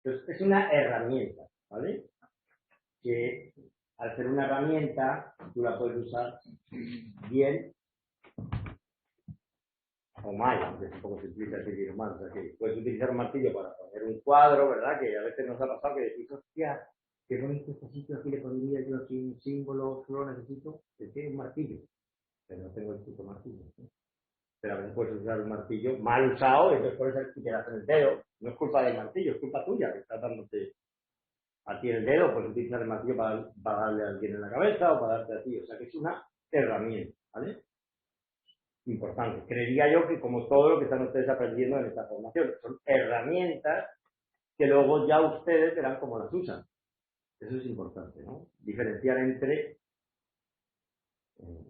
Entonces, es una herramienta, ¿vale? Que al ser una herramienta, tú la puedes usar bien o mal, aunque tampoco se utiliza decir mal. O sea, que puedes utilizar un martillo para poner un cuadro, ¿verdad? Que a veces nos ha pasado que decís, hostia, qué bonito este sitio, aquí le pondría yo aquí un símbolo, solo necesito que tiene un martillo. Pero no tengo el puto martillo, ¿no? Pero a veces puedes usar un martillo mal usado y entonces puedes ser que te das en el dedo. No es culpa del martillo, es culpa tuya que estás dándote a ti el dedo, puedes utilizar el martillo para darle a alguien en la cabeza o para darte a ti. O sea que es una herramienta, ¿vale? Importante. Creería yo que como todo lo que están ustedes aprendiendo en esta formación, son herramientas que luego ya ustedes verán cómo las usan. Eso es importante, ¿no? Diferenciar entre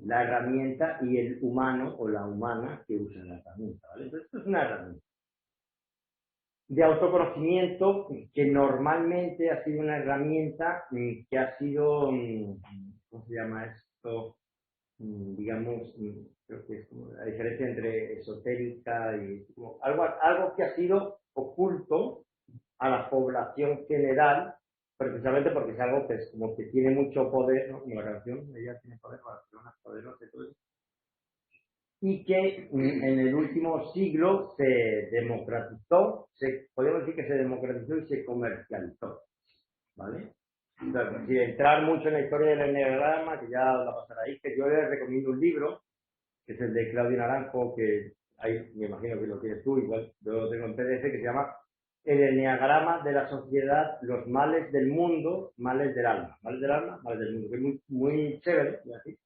la herramienta y el humano o la humana que usa la herramienta, ¿vale? Entonces, esto es una herramienta de autoconocimiento que normalmente ha sido una herramienta que ha sido, ¿cómo se llama esto? Digamos, creo que es como la diferencia entre esotérica y como algo que ha sido oculto a la población general, precisamente porque es algo que es como que tiene mucho poder, ¿no? Como la canción, ella tiene poder, Barcelona es poderosa y todo eso, y que en el último siglo se democratizó, podríamos decir que se democratizó y se comercializó, ¿vale? Entonces, sin entrar mucho en la historia del enneagrama, que ya la pasará ahí, que yo les recomiendo un libro, que es el de Claudio Naranjo, que ahí me imagino que lo tienes tú, igual yo lo tengo en PDF, que se llama El enneagrama de la sociedad, los males del mundo, males del alma. Males del alma, males del mundo, que es muy, muy chévere, y así.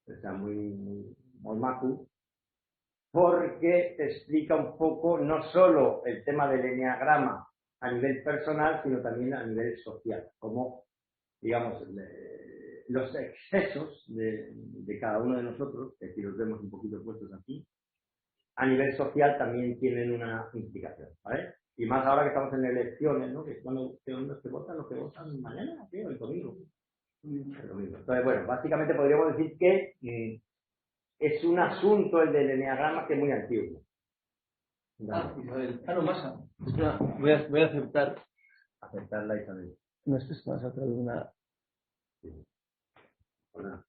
Está muy macu, porque te explica un poco no solo el tema del enneagrama a nivel personal, sino también a nivel social, como, digamos, los excesos de cada uno de nosotros, que si los vemos un poquito puestos aquí, a nivel social también tienen una implicación, ¿vale? Y más ahora que estamos en elecciones, ¿no? Que cuando los que votan, los que votan mañana, ¿qué? El domingo. El domingo. Entonces, bueno, básicamente podríamos decir que es un asunto el del enneagrama que es muy antiguo. Isabel. No, Masa. Espera, voy a aceptar. Aceptarla, Isabel. No, esto es más otra de una. Sí. Bueno.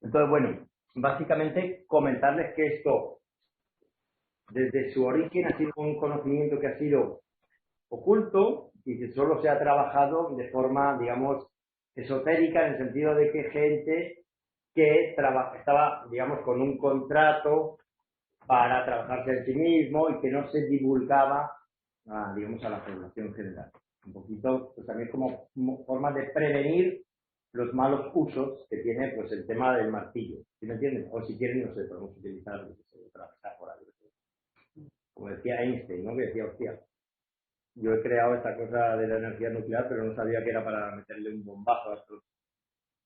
Entonces, bueno, básicamente comentarles que esto, desde su origen, ha sido un conocimiento que ha sido oculto y que solo se ha trabajado de forma, digamos, esotérica, en el sentido de que gente que estaba, digamos, con un contrato para trabajarse en sí mismo y que no se divulgaba, digamos, a la población general. Un poquito, pues también como forma de prevenir los malos usos que tiene, pues, el tema del martillo. ¿Sí me entienden? O si quieren, no sé, podemos utilizar otra metáfora. Como decía Einstein, ¿no? Que decía, hostia, yo he creado esta cosa de la energía nuclear, pero no sabía que era para meterle un bombazo a esto.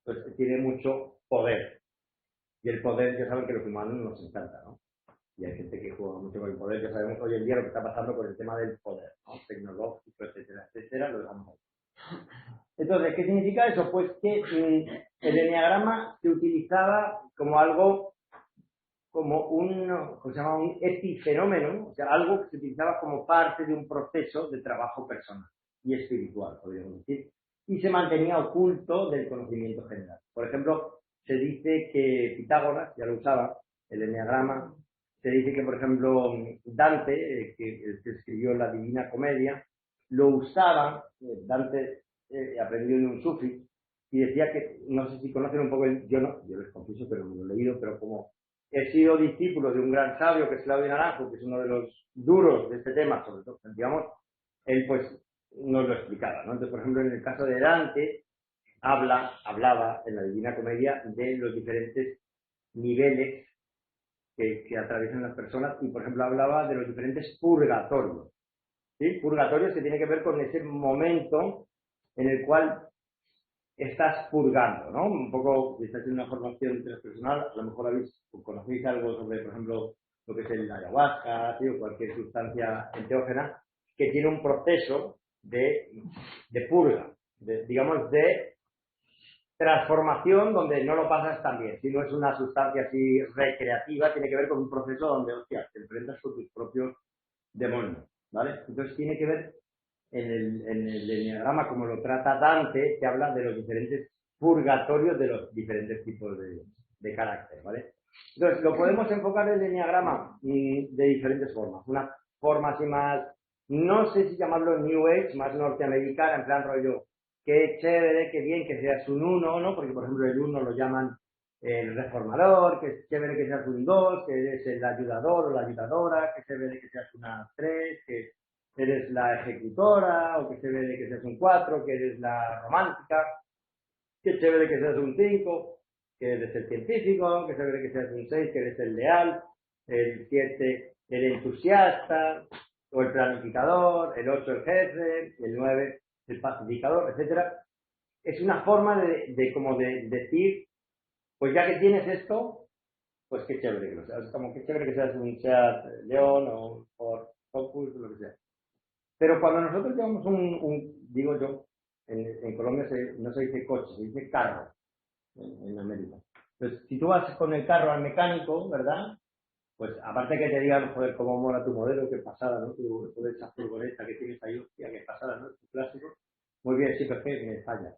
Pues tiene mucho poder. Y el poder, ya saben que los humanos nos encanta, ¿no? Y hay gente que juega mucho con el poder. Ya sabemos hoy en día lo que está pasando con el tema del poder, ¿no? Tecnológico, etcétera, etcétera, lo dejamos ahí. Entonces, ¿qué significa eso? Pues que el enneagrama se utilizaba como algo, como se llama un epifenómeno, o sea, algo que se utilizaba como parte de un proceso de trabajo personal y espiritual, podríamos decir, y se mantenía oculto del conocimiento general. Por ejemplo, se dice que Pitágoras ya lo usaba, el enneagrama. Se dice que, por ejemplo, Dante, que escribió la Divina Comedia, lo usaba. Dante aprendió de un sufi y decía que, no sé si conocen un poco, yo les confieso que no lo he leído, pero como he sido discípulo de un gran sabio que es Claudio Naranjo, que es uno de los duros de este tema, sobre todo, digamos, él pues nos lo explicaba, ¿no? Entonces, por ejemplo, en el caso de Dante, hablaba en la Divina Comedia de los diferentes niveles que atraviesan las personas y, por ejemplo, hablaba de los diferentes purgatorios. ¿Sí? Purgatorios que tiene que ver con ese momento en el cual estás purgando, ¿no? Un poco, si estás haciendo una formación transpersonal, a lo mejor conocéis algo sobre, por ejemplo, lo que es el ayahuasca, ¿sí? O cualquier sustancia enteógena, que tiene un proceso de purga, digamos, de transformación donde no lo pasas tan bien, si no es una sustancia así recreativa, tiene que ver con un proceso donde, hostia, te enfrentas con tus propios demonios, ¿vale? Entonces tiene que ver en el enneagrama, como lo trata Dante, que habla de los diferentes purgatorios de los diferentes tipos de carácter, ¿vale? Entonces, lo podemos enfocar el enneagrama de diferentes formas. Una forma así más, no sé si llamarlo New Age, más norteamericana, en plan rollo, qué chévere, qué bien que seas un 1, ¿no? Porque, por ejemplo, el 1 lo llaman el reformador, que es chévere que seas un 2, que eres el ayudador o la ayudadora, que chévere que seas una 3, que eres la ejecutora, o que chévere que seas un 4, que eres la romántica, que chévere que seas un 5, que eres el científico, que chévere que seas un 6, que eres el leal, el 7, el entusiasta, o el planificador, el 8, el jefe, el 9, el pacificador, etcétera. Es una forma de decir, pues ya que tienes esto, pues qué chévere que lo seas. Como que chévere que seas un Seat León o Focus, lo que sea. Pero cuando nosotros llevamos digo yo, en Colombia no se dice coche, se dice carro, en América. Entonces, si tú vas con el carro al mecánico, ¿verdad? Pues aparte que te digan, joder, cómo mola tu modelo, qué pasada, ¿no? Toda esa furgoneta que tienes ahí, hostia, qué pasada, ¿no? Tu clásico. Muy bien, sí, pero es que me falla.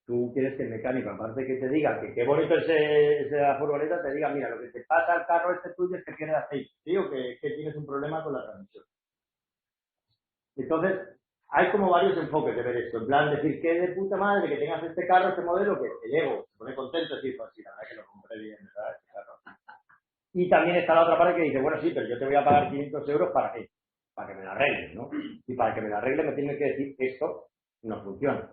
Tú quieres que el mecánico, aparte que te diga que qué bonito es esa furgoneta, te diga, mira, lo que te pasa al carro este tuyo es que pierde aceite, ¿sí? O que tienes un problema con la transmisión. Entonces, hay como varios enfoques de ver esto. En plan, decir que de puta madre que tengas este carro, este modelo, que el ego se pone contento, decir, pues sí, la verdad que lo compré bien, ¿verdad? Este carro. Y también está la otra parte que dice, bueno, sí, pero yo te voy a pagar 500 euros ¿para qué? Para que me la arregles, ¿no? Y para que me la arregle me tiene que decir que esto no funciona.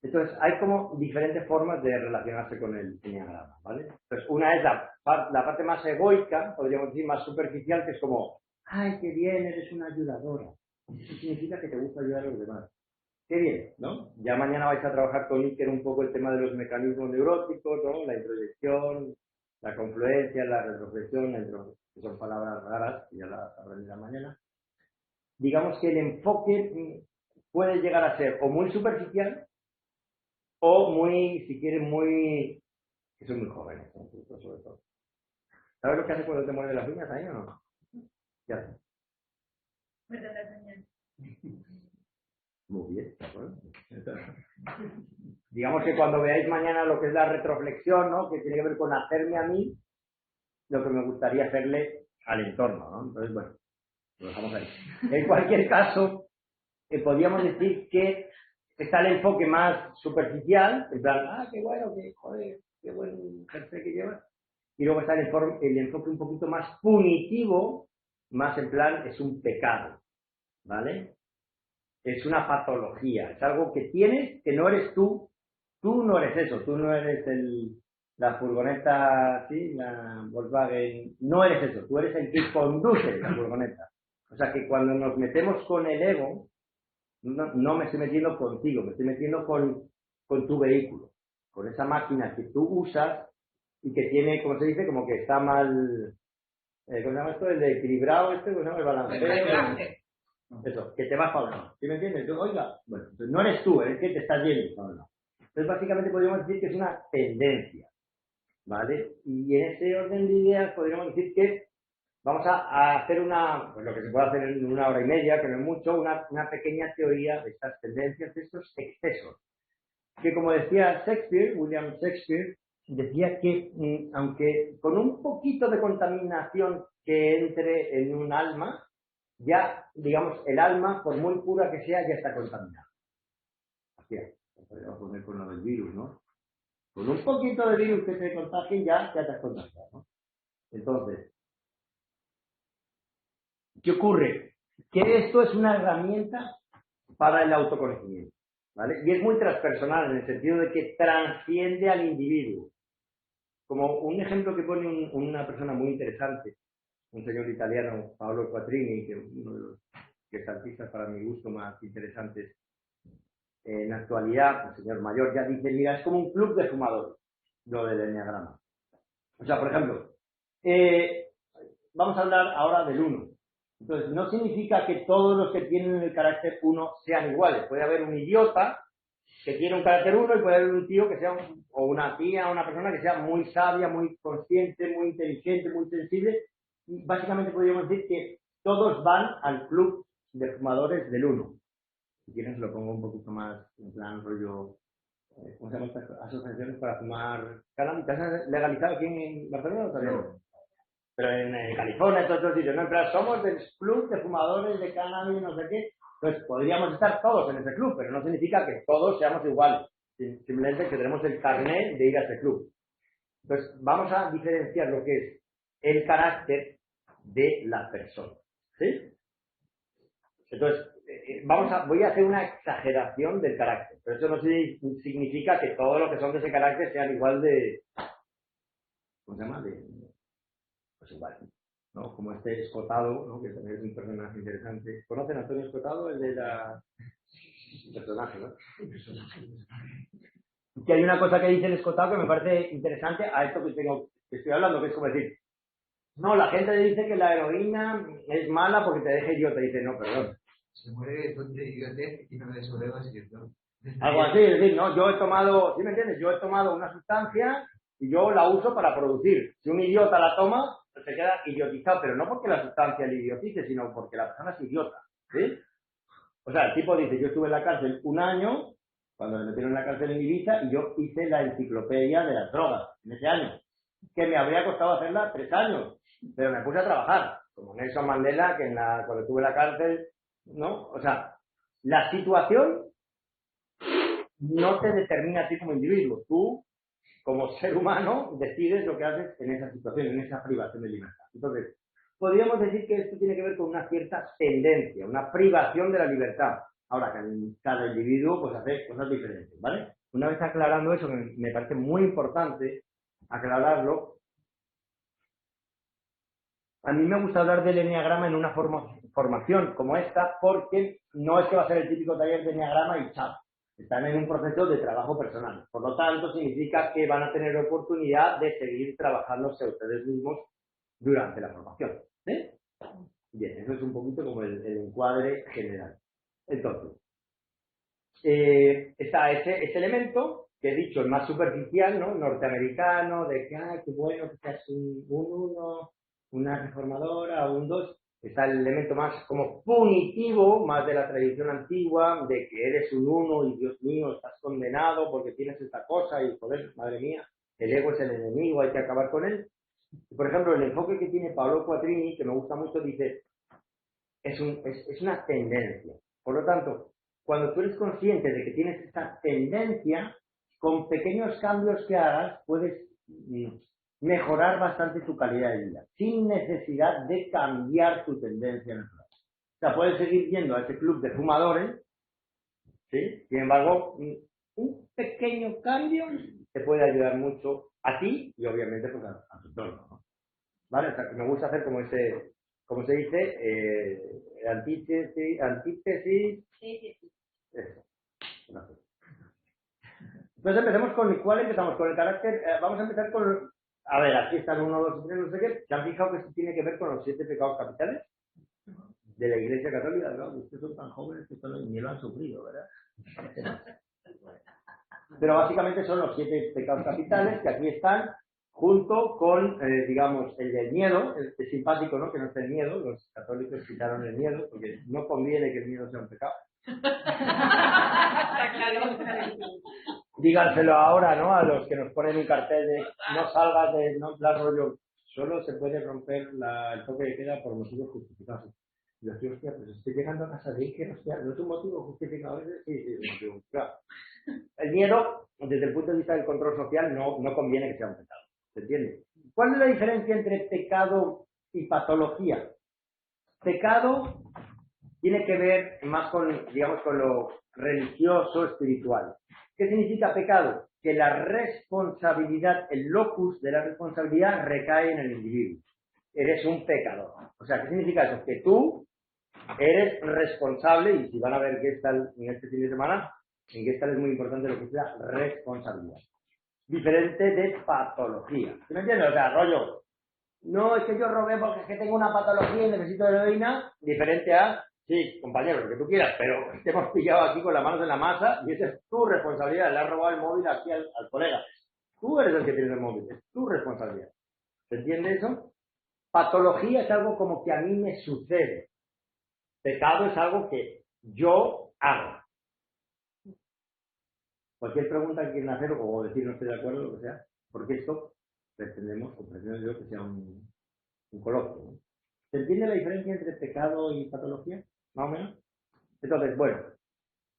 Entonces, hay como diferentes formas de relacionarse con el enneagrama, ¿vale? Entonces, una es la parte más egoica, podríamos decir, más superficial, que es como, ay, qué bien, eres una ayudadora. Eso significa que te gusta ayudar a los demás. Qué bien, ¿no? Ya mañana vais a trabajar con Iker un poco el tema de los mecanismos neuróticos, ¿no? La introyección, la confluencia, la retroflexión, que son palabras raras, que ya las aprenderá mañana. Digamos que el enfoque puede llegar a ser o muy superficial o muy, si quieren, muy... que son muy jóvenes, ¿no? Sobre todo. ¿Sabes lo que hace cuando te muerde las uñas ahí o no? ¿Qué hace? Me da la señal. Muy bien, ¿de acuerdo? Digamos que cuando veáis mañana lo que es la retroflexión, ¿no? Que tiene que ver con hacerme a mí lo que me gustaría hacerle al entorno, ¿no? Entonces, bueno, lo dejamos ahí. En cualquier caso, podríamos decir que está el enfoque más superficial, en plan, ah, qué bueno, que joder, qué buen jersey que llevas. Y luego está el enfoque un poquito más punitivo, más en plan, es un pecado, ¿vale? Es una patología, es algo que tienes, que no eres tú no eres eso, tú no eres la furgoneta, ¿sí? La Volkswagen, no eres eso, tú eres el que conduce la furgoneta. O sea que cuando nos metemos con el ego, no me estoy metiendo contigo, me estoy metiendo con tu vehículo, con esa máquina que tú usas y que tiene, como se dice, como que está mal, ¿cómo se llama esto? El de equilibrado, ¿cómo se llama? El balanceo. Eso, que te vas para un lado. ¿Sí me entiendes? Yo, oiga, bueno, entonces no eres tú, eres que te estás yendo para un lado. Entonces, básicamente podríamos decir que es una tendencia, ¿vale? Y en ese orden de ideas podríamos decir que vamos a hacer pues lo que se puede hacer en 1 hora y media, que no es mucho, una pequeña teoría de estas tendencias, de estos excesos. Que como decía William Shakespeare, decía que aunque con un poquito de contaminación que entre en un alma, ya, digamos, el alma, por muy pura que sea, ya está contaminada. Así es. Podríamos poner con lo del virus, ¿no? Con un poquito de virus que se contagien, ya te has contagiado, ¿no? Entonces, ¿qué ocurre? Que esto es una herramienta para el autoconocimiento, ¿vale? Y es muy transpersonal en el sentido de que transciende al individuo. Como un ejemplo que pone una persona muy interesante, un señor italiano, Paolo Quattrini, que es uno de los artistas para mi gusto más interesantes en la actualidad, el señor mayor ya dice, mira, es como un club de fumadores, lo del enneagrama. O sea, por ejemplo, vamos a hablar ahora del 1. Entonces, no significa que todos los que tienen el carácter 1 sean iguales. Puede haber un idiota que tiene un carácter 1 y puede haber un tío que sea, o una tía, una persona que sea muy sabia, muy consciente, muy inteligente, muy sensible. Y básicamente podríamos decir que todos van al club de fumadores del 1. Si quieres lo pongo un poquito más en plan rollo, ¿cómo se llaman estas asociaciones para fumar cannabis? ¿Te has legalizado aquí en Barcelona o todavía no? Pero en California, en todos los sitios, ¿no? En plan, somos del club de fumadores de cannabis, no sé qué. Pues podríamos estar todos en ese club, pero no significa que todos seamos iguales. Simplemente que tenemos el carnet de ir a ese club. Entonces, vamos a diferenciar lo que es el carácter de la persona. ¿Sí? Entonces, voy a hacer una exageración del carácter, pero eso no significa que todos los que son de ese carácter sean igual de... ¿Cómo se llama? Pues igual, ¿no? Como este Escotado, ¿no? Que también es un personaje interesante. ¿Conocen a Antonio Escotado? El de la... personaje, ¿no? Que hay una cosa que dice el Escotado que me parece interesante a esto que estoy hablando, que es como decir, no, la gente dice que la heroína es mala porque te deja idiota. Dice, no, perdón. Se muere de idiotez y no de sobredosis, ¿no? Algo así, es decir, no, yo he tomado, ¿sí me entiendes? Yo he tomado una sustancia y yo la uso para producir. Si un idiota la toma, se queda idiotizado, pero no porque la sustancia le idiotice, sino porque la persona es idiota, ¿sí? O sea, el tipo dice, yo estuve en la cárcel un año, cuando me metieron en la cárcel en Ibiza, y yo hice la enciclopedia de las drogas en ese año, que me habría costado hacerla 3 años, pero me puse a trabajar, como Nelson Mandela, que cuando estuve en la cárcel, ¿no? O sea, la situación no te determina a ti como individuo. Tú, como ser humano, decides lo que haces en esa situación, en esa privación de libertad. Entonces, podríamos decir que esto tiene que ver con una cierta tendencia, una privación de la libertad. Ahora, cada individuo pues hace cosas diferentes, ¿vale? Una vez aclarando eso, me parece muy importante aclararlo. A mí me gusta hablar del enneagrama en una formación como esta, porque no es que va a ser el típico taller de enneagrama y chao. Están en un proceso de trabajo personal. Por lo tanto, significa que van a tener oportunidad de seguir trabajándose ustedes mismos durante la formación. ¿Sí? Bien, eso es un poquito como el encuadre general. Entonces, está ese elemento que he dicho, el más superficial, ¿no? Norteamericano, de que, qué bueno que seas un 1, una reformadora, un 2. Está el elemento más como punitivo, más de la tradición antigua, de que eres un 1 y Dios mío, estás condenado porque tienes esta cosa y joder, madre mía, el ego es el enemigo, hay que acabar con él. Y, por ejemplo, el enfoque que tiene Paolo Quattrini, que me gusta mucho, dice, es una tendencia. Por lo tanto, cuando tú eres consciente de que tienes esta tendencia, con pequeños cambios que hagas, puedes mejorar bastante tu calidad de vida, sin necesidad de cambiar tu tendencia natural. O sea, puedes seguir yendo a ese club de fumadores, ¿sí? Sin embargo, un pequeño cambio te puede ayudar mucho a ti y obviamente pues, a tu entorno, ¿no? ¿Vale? O sea, que me gusta hacer como se dice, antítesis. Sí. Eso. Gracias. Entonces empecemos ¿cuál empezamos? Con el carácter, vamos a empezar con, a ver, aquí están 1, 2, 3, no sé qué. ¿Se han fijado que esto tiene que ver con los 7 pecados capitales de la Iglesia Católica? ¿Verdad? Ustedes son tan jóvenes que esto ni lo han sufrido, ¿verdad? Pero básicamente son los 7 pecados capitales que aquí están, junto con, digamos, el del miedo. Es simpático, ¿no? Que no esté el miedo. Los católicos quitaron el miedo, porque no conviene que el miedo sea un pecado. Díganselo ahora, ¿no? A los que nos ponen un cartel de no salgas de, no, plan rollo, solo se puede romper el toque de queda por motivos justificados. Y yo decía, hostia, pues estoy llegando a casa de Iker, hostia, ¿no es un motivo justificado? Sí, es un motivo justificado. El miedo, desde el punto de vista del control social, no conviene que sea un pecado. ¿Se entiende? ¿Cuál es la diferencia entre pecado y patología? Pecado tiene que ver más con, digamos, con lo religioso, espiritual. ¿Qué significa pecado? Que la responsabilidad, el locus de la responsabilidad recae en el individuo. Eres un pecador. O sea, ¿qué significa eso? Que tú eres responsable, y si van a ver Gestalt en este fin de semana, en Gestalt es muy importante lo que es la responsabilidad. Diferente de patología. ¿Sí me entiendes? O sea, rollo, no es que yo robé porque es que tengo una patología y necesito heroína, diferente a Sí, compañero, lo que tú quieras, pero te hemos pillado aquí con las manos en la masa y esa es tu responsabilidad. Le has robado el móvil aquí al colega. Tú eres el que tiene el móvil, es tu responsabilidad. ¿Se entiende eso? Patología es algo como que a mí me sucede. Pecado es algo que yo hago. Cualquier pregunta que quieran hacer o decir no estoy de acuerdo, lo que sea, porque esto pretendo yo que sea un coloquio, ¿no? ¿Se entiende la diferencia entre pecado y patología? ¿Más o menos? Entonces, bueno,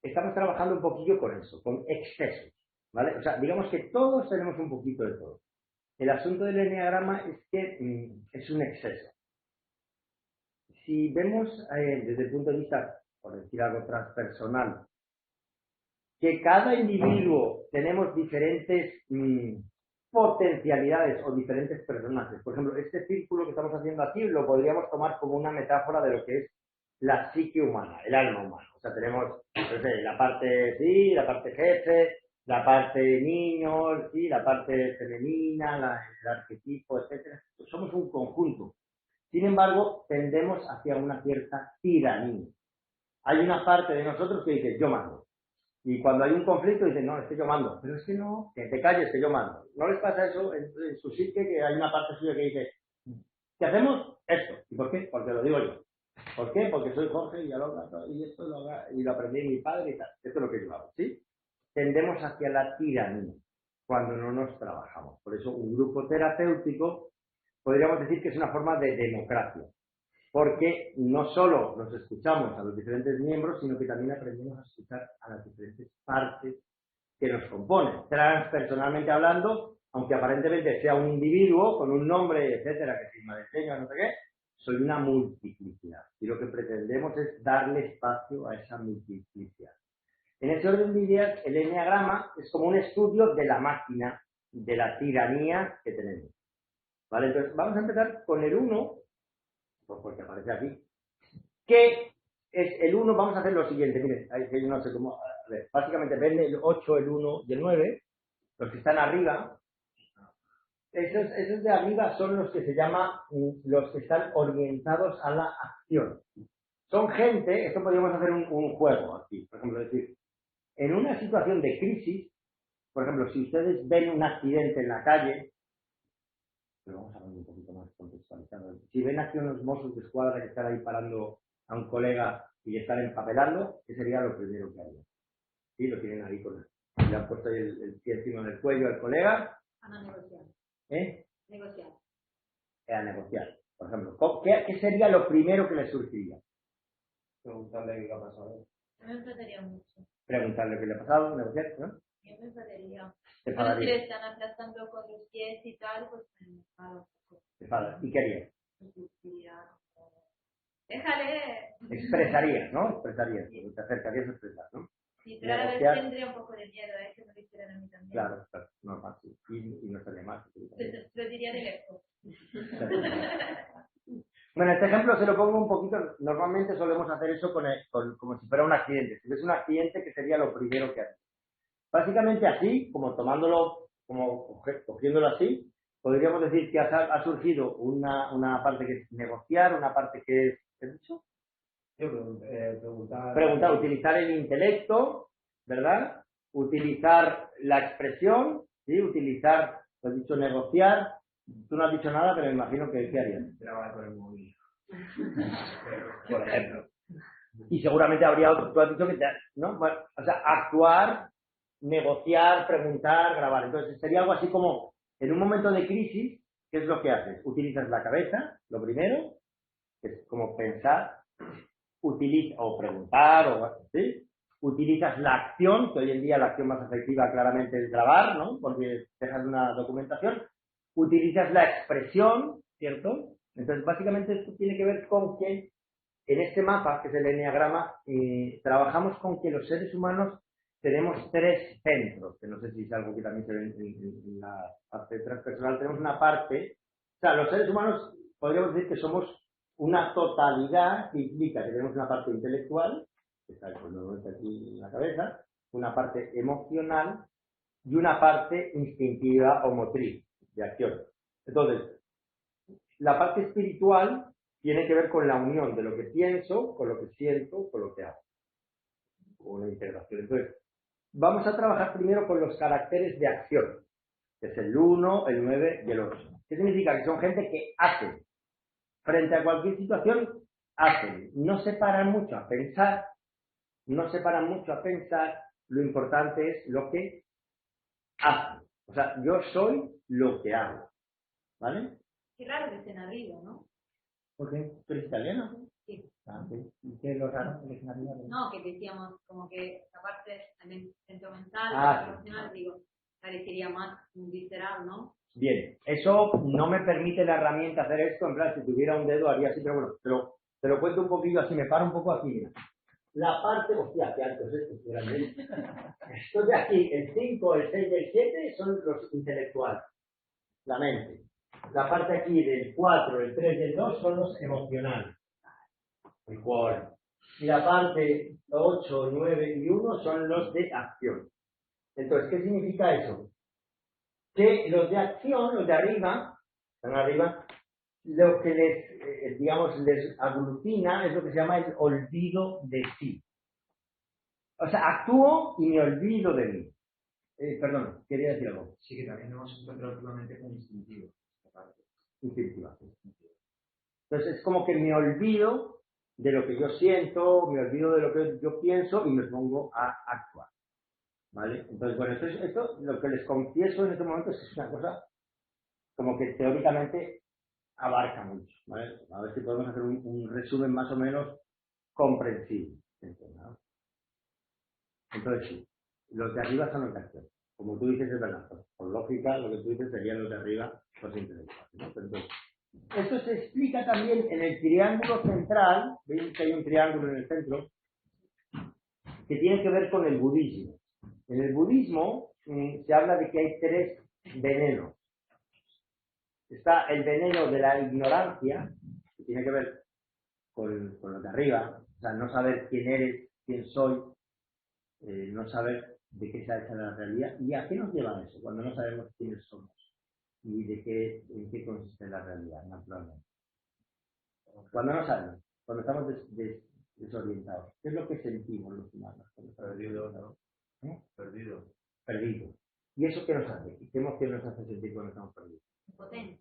estamos trabajando un poquillo con eso, con excesos, ¿vale? O sea, digamos que todos tenemos un poquito de todo. El asunto del eneagrama es que es un exceso. Si vemos desde el punto de vista, por decir algo transpersonal, que cada individuo tenemos diferentes potencialidades o diferentes personajes. Por ejemplo, este círculo que estamos haciendo aquí lo podríamos tomar como una metáfora de lo que es la psique humana, el alma humana. O sea, tenemos, no sé, la parte sí, la parte jefe, la parte niño, sí, la parte femenina, el arquetipo, etcétera. Somos un conjunto. Sin embargo, tendemos hacia una cierta tiranía. Hay una parte de nosotros que dice, yo mando. Y cuando hay un conflicto dicen, no, es que yo mando. Pero es que no, que te calles, que yo mando. ¿No les pasa eso en su psique, que hay una parte suya que dice, ¿qué hacemos? Esto. ¿Y por qué? Porque lo digo yo. ¿Por qué? Porque soy Jorge y y esto lo aprendí de mi padre y tal. Esto es lo que yo hago, ¿sí? Tendemos hacia la tiranía cuando no nos trabajamos. Por eso un grupo terapéutico podríamos decir que es una forma de democracia. Porque no solo nos escuchamos a los diferentes miembros, sino que también aprendemos a escuchar a las diferentes partes que nos componen. Transpersonalmente hablando, aunque aparentemente sea un individuo con un nombre, etcétera, que firma de señas, no sé qué, soy una multiplicidad. Y lo que pretendemos es darle espacio a esa multiplicidad. En ese orden de ideas, el eneagrama es como un estudio de la máquina, de la tiranía que tenemos. ¿Vale? Entonces, vamos a empezar con el 1, porque aparece aquí. ¿Qué es el 1? Vamos a hacer lo siguiente. Miren, yo no sé cómo. A ver, básicamente ven el 8, el 1 y el 9, los que están arriba. Esos de arriba son los que se llama los que están orientados a la acción. Son gente, esto podríamos hacer un juego aquí, por ejemplo, decir, en una situación de crisis, por ejemplo, si ustedes ven un accidente en la calle, pero vamos a ver un poquito más contextualizado. Si ven aquí unos mozos de escuadra que están ahí parando a un colega y le están empapelando, ¿qué sería lo primero que harían? Sí, lo tienen ahí con él. Le han puesto ahí el pie encima del cuello al colega. A negociar. Negociar. A negociar. Por ejemplo, ¿qué sería lo primero que le surgiría? Preguntarle qué ha pasado. Yo me enfadaría mucho. Preguntarle qué le ha pasado, negociar, ¿no? Yo me enfadaría. Te Pero si enfadaría. le están aplastando con los pies y tal, pues me enfado un poco. Te enfadas. ¿Y qué harías? Pues diría, déjale. Expresarías, ¿no? Expresarías. Sí. Te acercarías a expresar, ¿no? Sí, pero a la vez Negociar. tendría un poco de miedo, que me lo hicieran a mí también. Claro, normal, sí. Y no estaría mal. Lo diría de lejos. Bueno, este ejemplo se lo pongo un poquito. Normalmente solemos hacer eso como si fuera un accidente. Si ves un accidente, ¿qué sería lo primero que haces? Básicamente así, como tomándolo, como cogiéndolo así, podríamos decir que ha surgido una parte que es negociar, una parte que es, ¿qué has dicho? Yo Preguntar, utilizar el intelecto, ¿verdad? Utilizar la expresión, ¿sí? Utilizar, lo has dicho, negociar. Tú no has dicho nada, pero me imagino que ¿qué harías? Grabar con el móvil. Por ejemplo. Y seguramente habría otro, tú has dicho que ¿no? Bueno, o sea, actuar, negociar, preguntar, grabar. Entonces sería algo así como, en un momento de crisis, ¿qué es lo que haces? Utilizas la cabeza, lo primero, que es como pensar, o preguntar, ¿sí? Utilizas la acción, que hoy en día la acción más efectiva claramente es grabar, ¿no? Porque dejas una documentación. Utilizas la expresión, ¿cierto? Entonces, básicamente esto tiene que ver con que en este mapa, que es el eneagrama, trabajamos con que los seres humanos tenemos 3 centros, que no sé si es algo que también se ve en la parte transpersonal. Tenemos una parte, o sea, los seres humanos podríamos decir que somos una totalidad que implica que tenemos una parte intelectual, que está normalmente aquí en la cabeza, una parte emocional y una parte instintiva o motriz de acción. Entonces, la parte espiritual tiene que ver con la unión de lo que pienso, con lo que siento, con lo que hago. Una integración. Entonces, vamos a trabajar primero con los caracteres de acción, que es el 1, el 9 y el 8. ¿Qué significa? Que son gente que hace. Frente a cualquier situación, hacen. No se paran mucho a pensar, lo importante es lo que hacen. O sea, yo soy lo que hago. ¿Vale? Qué raro que estén arriba, ¿no? ¿Por qué? ¿Tú eres italiano? Sí. Ah, sí. ¿Y qué es lo raro? ¿Que estén arriba? No, que decíamos como que esa parte sentimental, Sí. emocional, digo, parecería más visceral, ¿no? Bien, eso no me permite la herramienta hacer esto, en plan, si tuviera un dedo haría así, pero bueno, te lo cuento un poquillo así, me paro un poco aquí, mira. La parte, hostia, qué alto es esto, qué grande. Esto de aquí, el 5, el 6 y el 7 son los intelectuales, la mente. La parte aquí del 4, el 3 y el 2 son los emocionales, el cuore. Y la parte 8, 9 y 1 son los de acción. Entonces, ¿qué significa eso? Que los de acción, los de arriba, están arriba, lo que les, digamos, les aglutina es lo que se llama el olvido de sí. O sea, actúo y me olvido de mí. Perdón, quería decir algo. Sí, que también hemos encontrado últimamente con instintivo. Instintiva. Entonces es como que me olvido de lo que yo siento, me olvido de lo que yo pienso y me pongo a actuar. ¿Vale? Entonces, bueno, esto lo que les confieso en este momento es una cosa como que teóricamente abarca mucho, ¿vale? A ver si podemos hacer un resumen más o menos comprensible. ¿No? Entonces, sí, los de arriba son los de acción. Como tú dices, es verdad. Por lógica, lo que tú dices serían los de arriba, los intelectuales. ¿No? Pero entonces, esto se explica también en el triángulo central. Veis que hay un triángulo en el centro que tiene que ver con el budismo. En el budismo se habla de que hay 3 venenos. Está el veneno de la ignorancia, que tiene que ver con lo de arriba, o sea, no saber quién eres, quién soy, no saber de qué está hecha la realidad. ¿Y a qué nos lleva eso cuando no sabemos quiénes somos? ¿Y en qué consiste la realidad, naturalmente? Cuando no sabemos, cuando estamos desorientados. ¿Qué es lo que sentimos los humanos? Perdido, ¿no? Perdido. Perdido. ¿Y eso qué nos hace? ¿Qué emoción nos hace sentir cuando estamos perdidos? Impotente.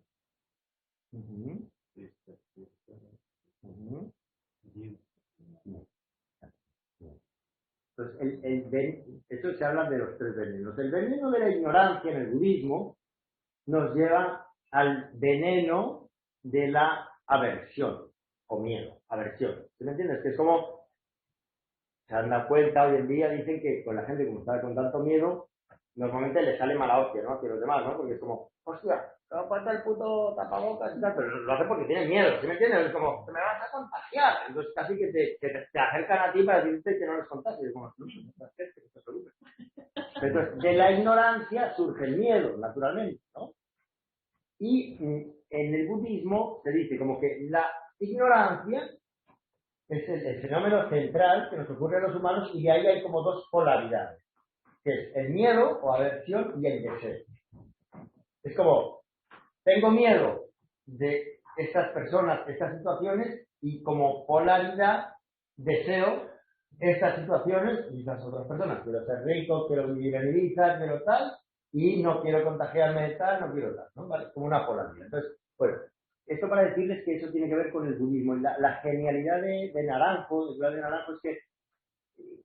Entonces, esto se habla de los 3 venenos. El veneno de la ignorancia en el budismo nos lleva al veneno de la aversión o miedo, aversión. ¿Sí me entiendes? Que es como, se han dado cuenta hoy en día, dicen que con la gente como está con tanto miedo, normalmente le sale mala hostia, ¿no? Hacia los demás, ¿no? Porque es como, hostia, te falta el puto tapabocas y tal, pero lo hace porque tienen miedo, ¿sí me entiendes? Es como, te me vas a contagiar. Entonces casi que te acercan a ti para decirte que no les contagies. Como, no, que te preocupes. Entonces, de la ignorancia surge el miedo, naturalmente, ¿no? Y en el budismo se dice como que la ignorancia es el fenómeno central que nos ocurre a los humanos y de ahí hay como 2 polaridades, que es el miedo o aversión y el deseo. Es como, tengo miedo de estas personas, estas situaciones y como polaridad deseo estas situaciones y las otras personas. Quiero ser rico, quiero vivir en Ibiza, quiero tal y no quiero contagiarme de tal, no quiero tal, ¿no? ¿Vale? Como una polaridad. Entonces, bueno, esto para decirles que eso tiene que ver con el budismo. La genialidad de Naranjo, es que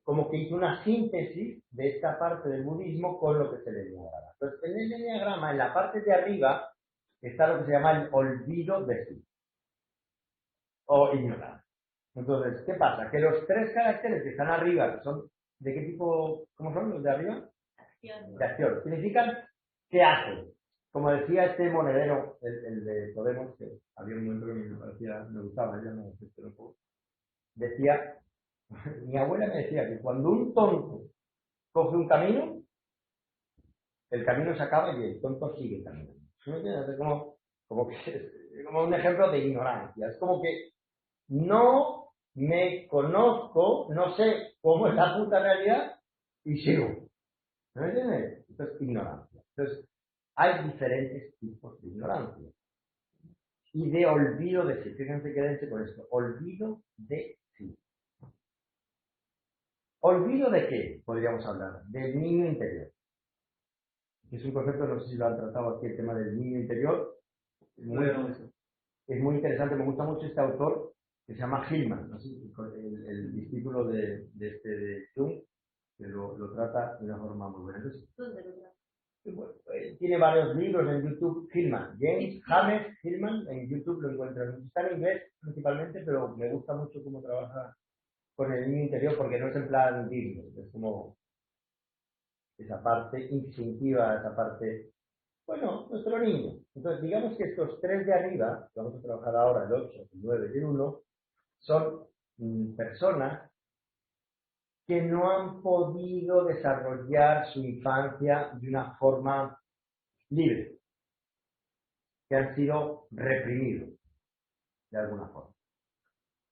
como que hizo una síntesis de esta parte del budismo con lo que se le enneagrama. Entonces, en el enneagrama, en la parte de arriba, está lo que se llama el olvido de sí, o ignorancia. Entonces, ¿qué pasa? Que los 3 caracteres que están arriba, que son, ¿de qué tipo, cómo son los de arriba? Acción. De acción. Significan que hacen. Como decía este monedero, el de Podemos, que había un momento que me parecía, me gustaba, ya no sé, pero un poco. Decía, mi abuela me decía que cuando un tonto coge un camino, el camino se acaba y el tonto sigue el camino. ¿Sí me entiendes? Es como un ejemplo de ignorancia. Es como que no me conozco, no sé cómo es la puta realidad y sigo. ¿Me entiendes? Esto es ignorancia. Entonces, hay diferentes tipos de ignorancia. y de olvido de sí. Fíjense, quédense con esto. Olvido de sí. ¿Olvido de qué? Podríamos hablar. Del niño interior. Es un concepto, no sé si lo han tratado aquí, el tema del niño interior. Es muy interesante, me gusta mucho este autor que se llama Hillman, ¿no? El discípulo de Jung, que lo trata de una forma muy buena. Entonces, ¿Dónde lo trata? bueno, tiene varios libros en YouTube, Hillman, James Hillman, en YouTube lo encuentran. Está en inglés principalmente, pero me gusta mucho cómo trabaja con el niño interior, porque no es en plan Disney, es como esa parte instintiva, esa parte, bueno, nuestro niño. Entonces, digamos que estos tres de arriba, que vamos a trabajar ahora, el 8, el 9 y el 1, son personas que no han podido desarrollar su infancia de una forma libre, que han sido reprimidos de alguna forma.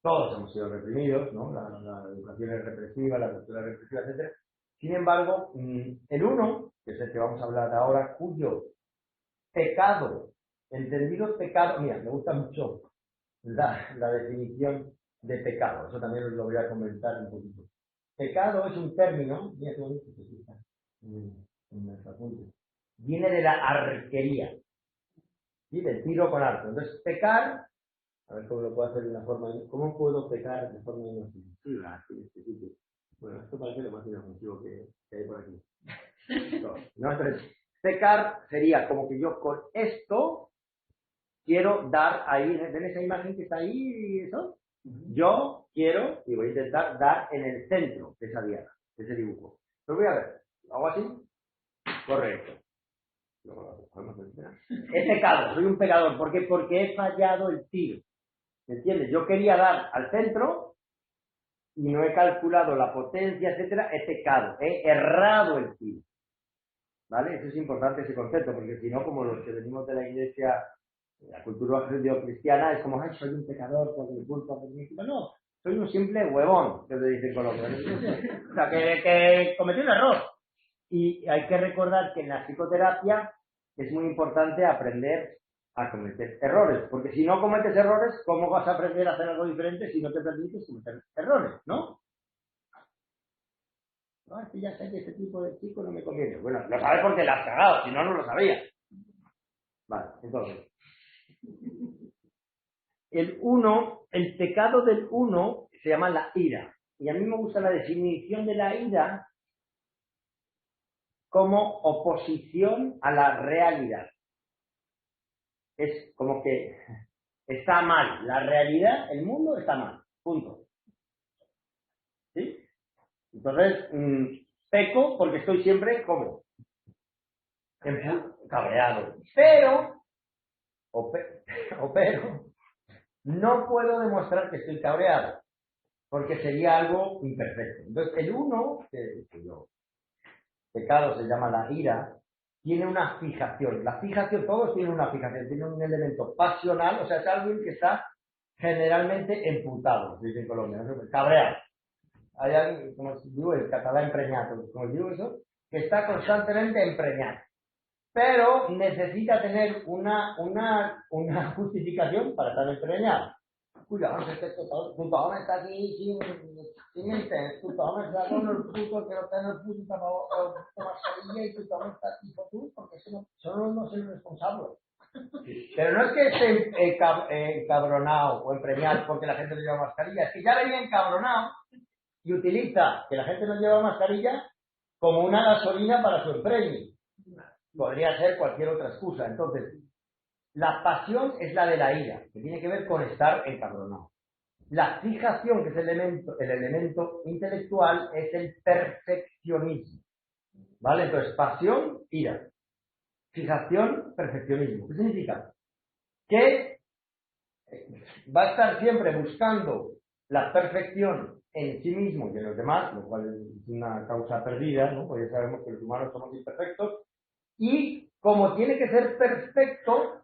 Todos hemos sido reprimidos, ¿no? La educación es represiva, la cultura es represiva, etc. Sin embargo, el 1, que es el que vamos a hablar ahora, cuyo pecado, entendido pecado, mira, me gusta mucho la definición de pecado, eso también os lo voy a comentar un poquito. Pecado es un término, mira qué bonito que está en nuestro apunte, viene de la arquería, ¿sí? Del tiro con arco. Entonces, pecar, a ver cómo lo puedo hacer de una forma, ¿cómo puedo pecar de forma inofensiva? Bueno, esto parece lo más inofensivo que hay por aquí. No, entonces, pecar sería como que yo con esto quiero dar ahí, ¿ven esa imagen que está ahí? Eso? Yo quiero, y voy a intentar dar en el centro de esa diana, de ese dibujo. Lo voy a ver. ¿Lo hago así? Correcto. He pecado, soy un pecador. ¿Por qué? Porque he fallado el tiro. ¿Me entiendes? Yo quería dar al centro y no he calculado la potencia, etcétera. He pecado, he errado el tiro. ¿Vale? Eso es importante, ese concepto, porque si no, como los que venimos de la iglesia, la cultura judío-cristiana, es como, ay, soy un pecador por mi culpa, por mi culpa. No, soy un simple huevón, que le dicen Colombia. O sea, que cometí un error. Y hay que recordar que en la psicoterapia es muy importante aprender a cometer errores, porque si no cometes errores, ¿cómo vas a aprender a hacer algo diferente si no te permites cometer errores, no? No, es que ya sé que este tipo de chico no me conviene. Bueno, lo sabes porque la has cagado, si no, no lo sabías. Vale, entonces. El 1, el pecado del 1 se llama la ira. Y a mí me gusta la definición de la ira como oposición a la realidad. Es como que está mal. La realidad, el mundo está mal. Punto. ¿Sí? Entonces, peco porque estoy siempre como cabreado. Pero, pero, no puedo demostrar que estoy cabreado, porque sería algo imperfecto. Entonces, el 1, pecado se llama la ira, tiene una fijación. La fijación, todos tienen una fijación, tienen un elemento pasional, o sea, es alguien que está generalmente emputado, dice en Colombia, ¿no? Cabreado. Hay alguien, como digo, el catalán empreñado, como digo eso, que está constantemente empreñado. Pero necesita tener una justificación para estar empreñado. Cuidado, es que tothom está aquí sin entens, tothom está con el puto que no tiene el puto mascarilla y tothom está aquí por tú, porque eso no soy responsable. Pero no es que esté encabronado o empreñado porque la gente no lleva mascarilla, es que ya venía encabronado y utiliza que la gente no lleva mascarilla como una gasolina para su empreño. Podría ser cualquier otra excusa. Entonces, la pasión es la de la ira, que tiene que ver con estar encabronado. La fijación, que es el elemento intelectual, es el perfeccionismo. ¿Vale? Entonces, pasión, ira. Fijación, perfeccionismo. ¿Qué significa? Que va a estar siempre buscando la perfección en sí mismo y en los demás, lo cual es una causa perdida, ¿no? Porque ya sabemos que los humanos somos imperfectos. Y como tiene que ser perfecto,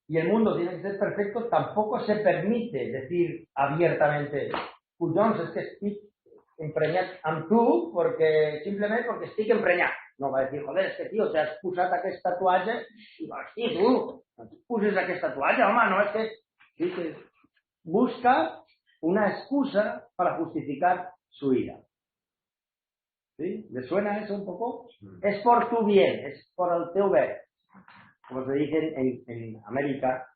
y el mundo tiene que ser perfecto, tampoco se permite decir abiertamente, collons, es que estic emprenyat amb tu, simplemente porque estic emprenyat. No va a decir, joder, és que tio, t'has posat aquest tatuatge i hosti, tu, no et posis aquest tatuatge, home, no es que... Sí, que busca una excusa para justificar su ira. ¿Sí? ¿Le suena eso un poco? Es por tu bien, es por el teu bé. Como se dice en América,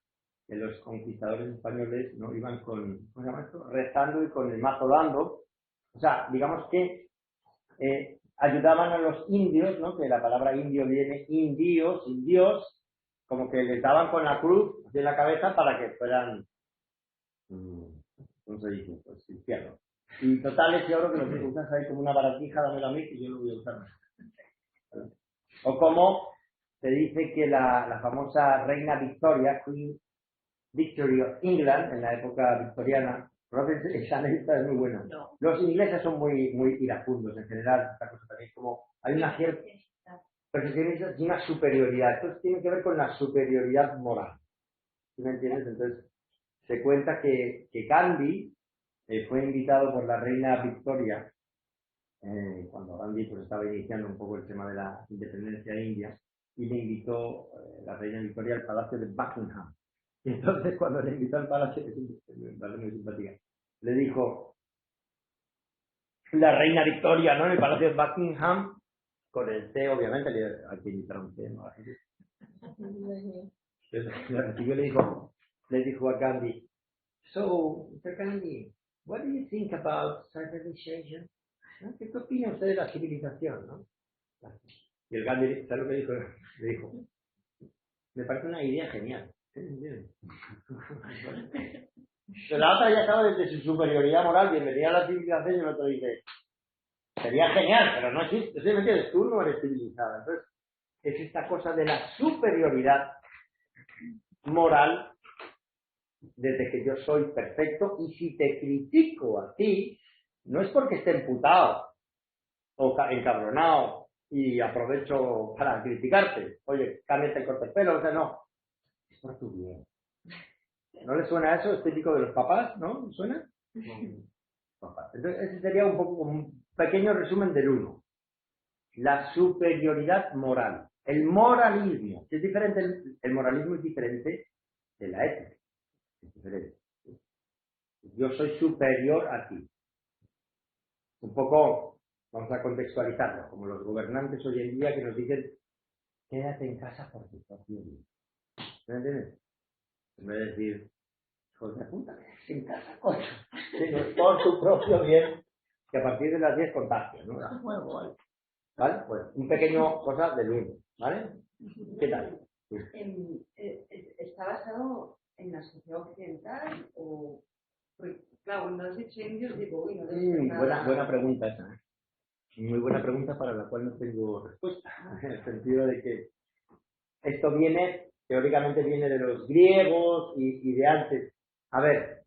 que los conquistadores españoles no iban con, ¿cómo se llama esto? Rezando y con el mazo dando. O sea, digamos que ayudaban a los indios, ¿no? Que la palabra indio viene indios, como que les daban con la cruz de la cabeza para que fueran, ¿cómo se dice? Pues cristianos. Y total, ese oro que lo que usas ahí como una baratija, dámelo a mí que yo lo voy a usar. O como se dice que la famosa reina Victoria, Queen Victory of England, en la época victoriana, esa anécdota es muy buena. No. Los ingleses son muy iracundos en general, esta cosa también, como hay una cierta percepción de una superioridad. Entonces tiene que ver con la superioridad moral. ¿Sí me entiendes? Entonces se cuenta que Gandhi fue invitado por la reina Victoria, cuando Gandhi pues, estaba iniciando un poco el tema de la independencia de India, y le invitó la reina Victoria al palacio de Buckingham. Y entonces cuando le invitó al palacio, que me parece muy simpática, le dijo la reina Victoria, ¿no? En el palacio de Buckingham, con el té, obviamente, hay que invitar un té, ¿no? Entonces, le dijo a Gandhi, so, Mr. Gandhi, what do you think about civilization? ¿No? ¿Qué opina usted de la civilización, no? Y el Gandhi, ¿sabes lo que dijo? Le dijo, me parece una idea genial. Pero la otra ya estaba desde su superioridad moral, bienvenida a la civilización, y el otro dice, sería genial, pero no existe. ¿Sí me entiendes? Tú no eres civilizada. Entonces, es esta cosa de la superioridad moral desde que yo soy perfecto, y si te critico a ti, no es porque esté emputado o encabronado y aprovecho para criticarte. Oye, cámbiate el corte de pelo, o sea, no. Es por tu bien. ¿No le suena eso? Es típico de los papás, ¿no? ¿Le suena? Papás. Entonces, ese sería un poco como un pequeño resumen del uno. La superioridad moral. El moralismo. Es diferente, el moralismo es diferente de la ética. Es diferente. Yo soy superior a ti. Un poco, vamos a contextualizarlo, como los gobernantes hoy en día que nos dicen, quédate en casa por tu propio bien. ¿Me entiendes? En vez de decir, hijos de puta, quédate en casa, coño. Por tu propio bien, que a partir de las 10 contagios, ¿no? Bueno, ¿vale? Pues un pequeño cosa del uno, ¿vale? ¿Qué tal? ¿Está basado en la sociedad occidental o...? Porque, claro, cuando has dicho indios, digo, uy, no debe ser nada... Buena pregunta esa, ¿eh? Muy buena pregunta para la cual no tengo respuesta. En el sentido de que esto teóricamente viene de los griegos y de antes. A ver,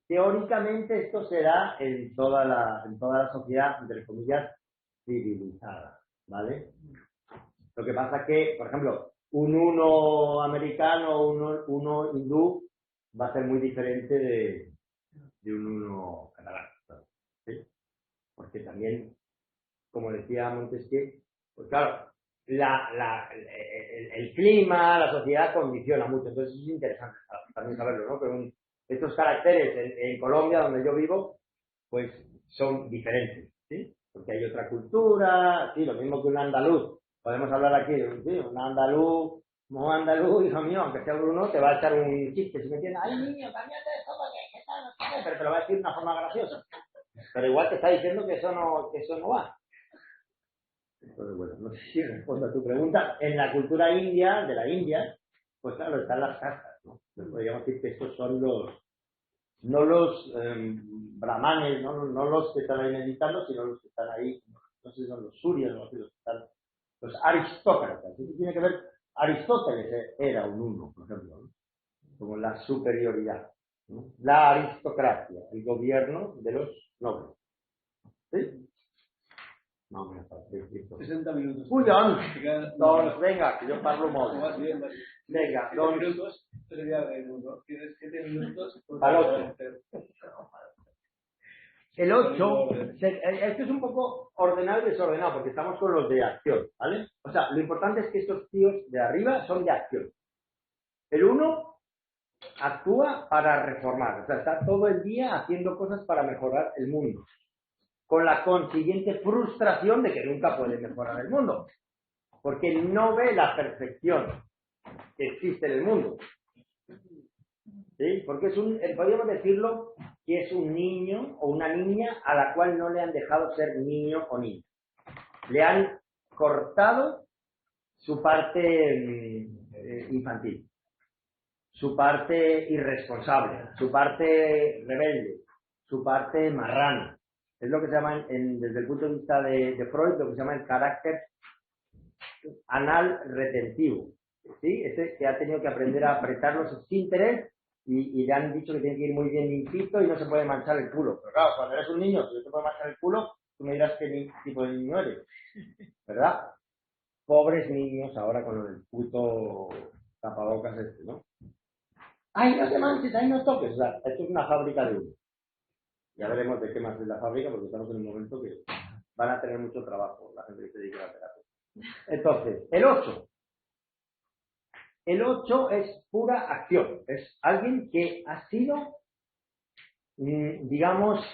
teóricamente esto se da en toda la sociedad, entre comillas, civilizada, ¿vale? Lo que pasa que, por ejemplo, un uno americano, uno hindú, va a ser muy diferente de un uno catalán, ¿sí? Porque también, como decía Montesquieu, pues claro, el clima, la sociedad condiciona mucho, entonces es interesante también saberlo, ¿no? Pero estos caracteres en Colombia, donde yo vivo, pues son diferentes, ¿sí? Porque hay otra cultura, sí, lo mismo que un andaluz. Podemos hablar aquí de un andaluz, no andaluz, hijo mío, aunque sea Bruno, te va a echar un chiste, si me entiendes, ay niño, cámbiate esto porque qué tal, no sé, pero te lo va a decir de una forma graciosa. Pero igual te está diciendo que eso no va. Entonces, bueno, no sé si respondo a tu pregunta. En la cultura india, de la India, pues claro, están las castas, ¿no? Entonces, podríamos decir que estos son no los brahmanes, no los que están ahí meditando, sino los que están ahí, no sé si son los surios, no sé, los que están, los aristócratas. Eso tiene que ver, Aristóteles era un uno, por ejemplo, ¿no? Como la superioridad, ¿no? La aristocracia, el gobierno de los nobles. ¿Sí? No, me parece 60 minutos. Uy, doncs, venga, que yo parlo molt. Venga, 7 minutos, sería de 1. Tienes 7 minutos. Al 8. El 8, esto es un poco ordenado y desordenado, porque estamos con los de acción, ¿vale? O sea, lo importante es que estos tíos de arriba son de acción. El 1 actúa para reformar, o sea, está todo el día haciendo cosas para mejorar el mundo, con la consiguiente frustración de que nunca puede mejorar el mundo, porque no ve la perfección que existe en el mundo. ¿Sí? Porque podríamos decirlo que es un niño o una niña a la cual no le han dejado ser niño o niña. Le han cortado su parte infantil, su parte irresponsable, su parte rebelde, su parte marrana. Es lo que se llama, desde el punto de vista de Freud, lo que se llama el carácter anal retentivo. ¿Sí? Ese que ha tenido que aprender a apretar los esfínteres y le han dicho que tiene que ir muy bien limpito y no se puede manchar el culo. Pero claro, cuando eres un niño, si no te puede manchar el culo, tú me dirás qué tipo de niño eres, ¿verdad? Pobres niños ahora con el puto tapabocas este, ¿no? ¡Ay, no te manches! ¡Ay, no toques! O sea, esto es una fábrica de humo. Ya veremos de qué más es la fábrica, porque estamos en un momento que van a tener mucho trabajo la gente que se dedica a la terapia. Entonces, el 8. El 8 es pura acción. Es alguien que ha sido, digamos,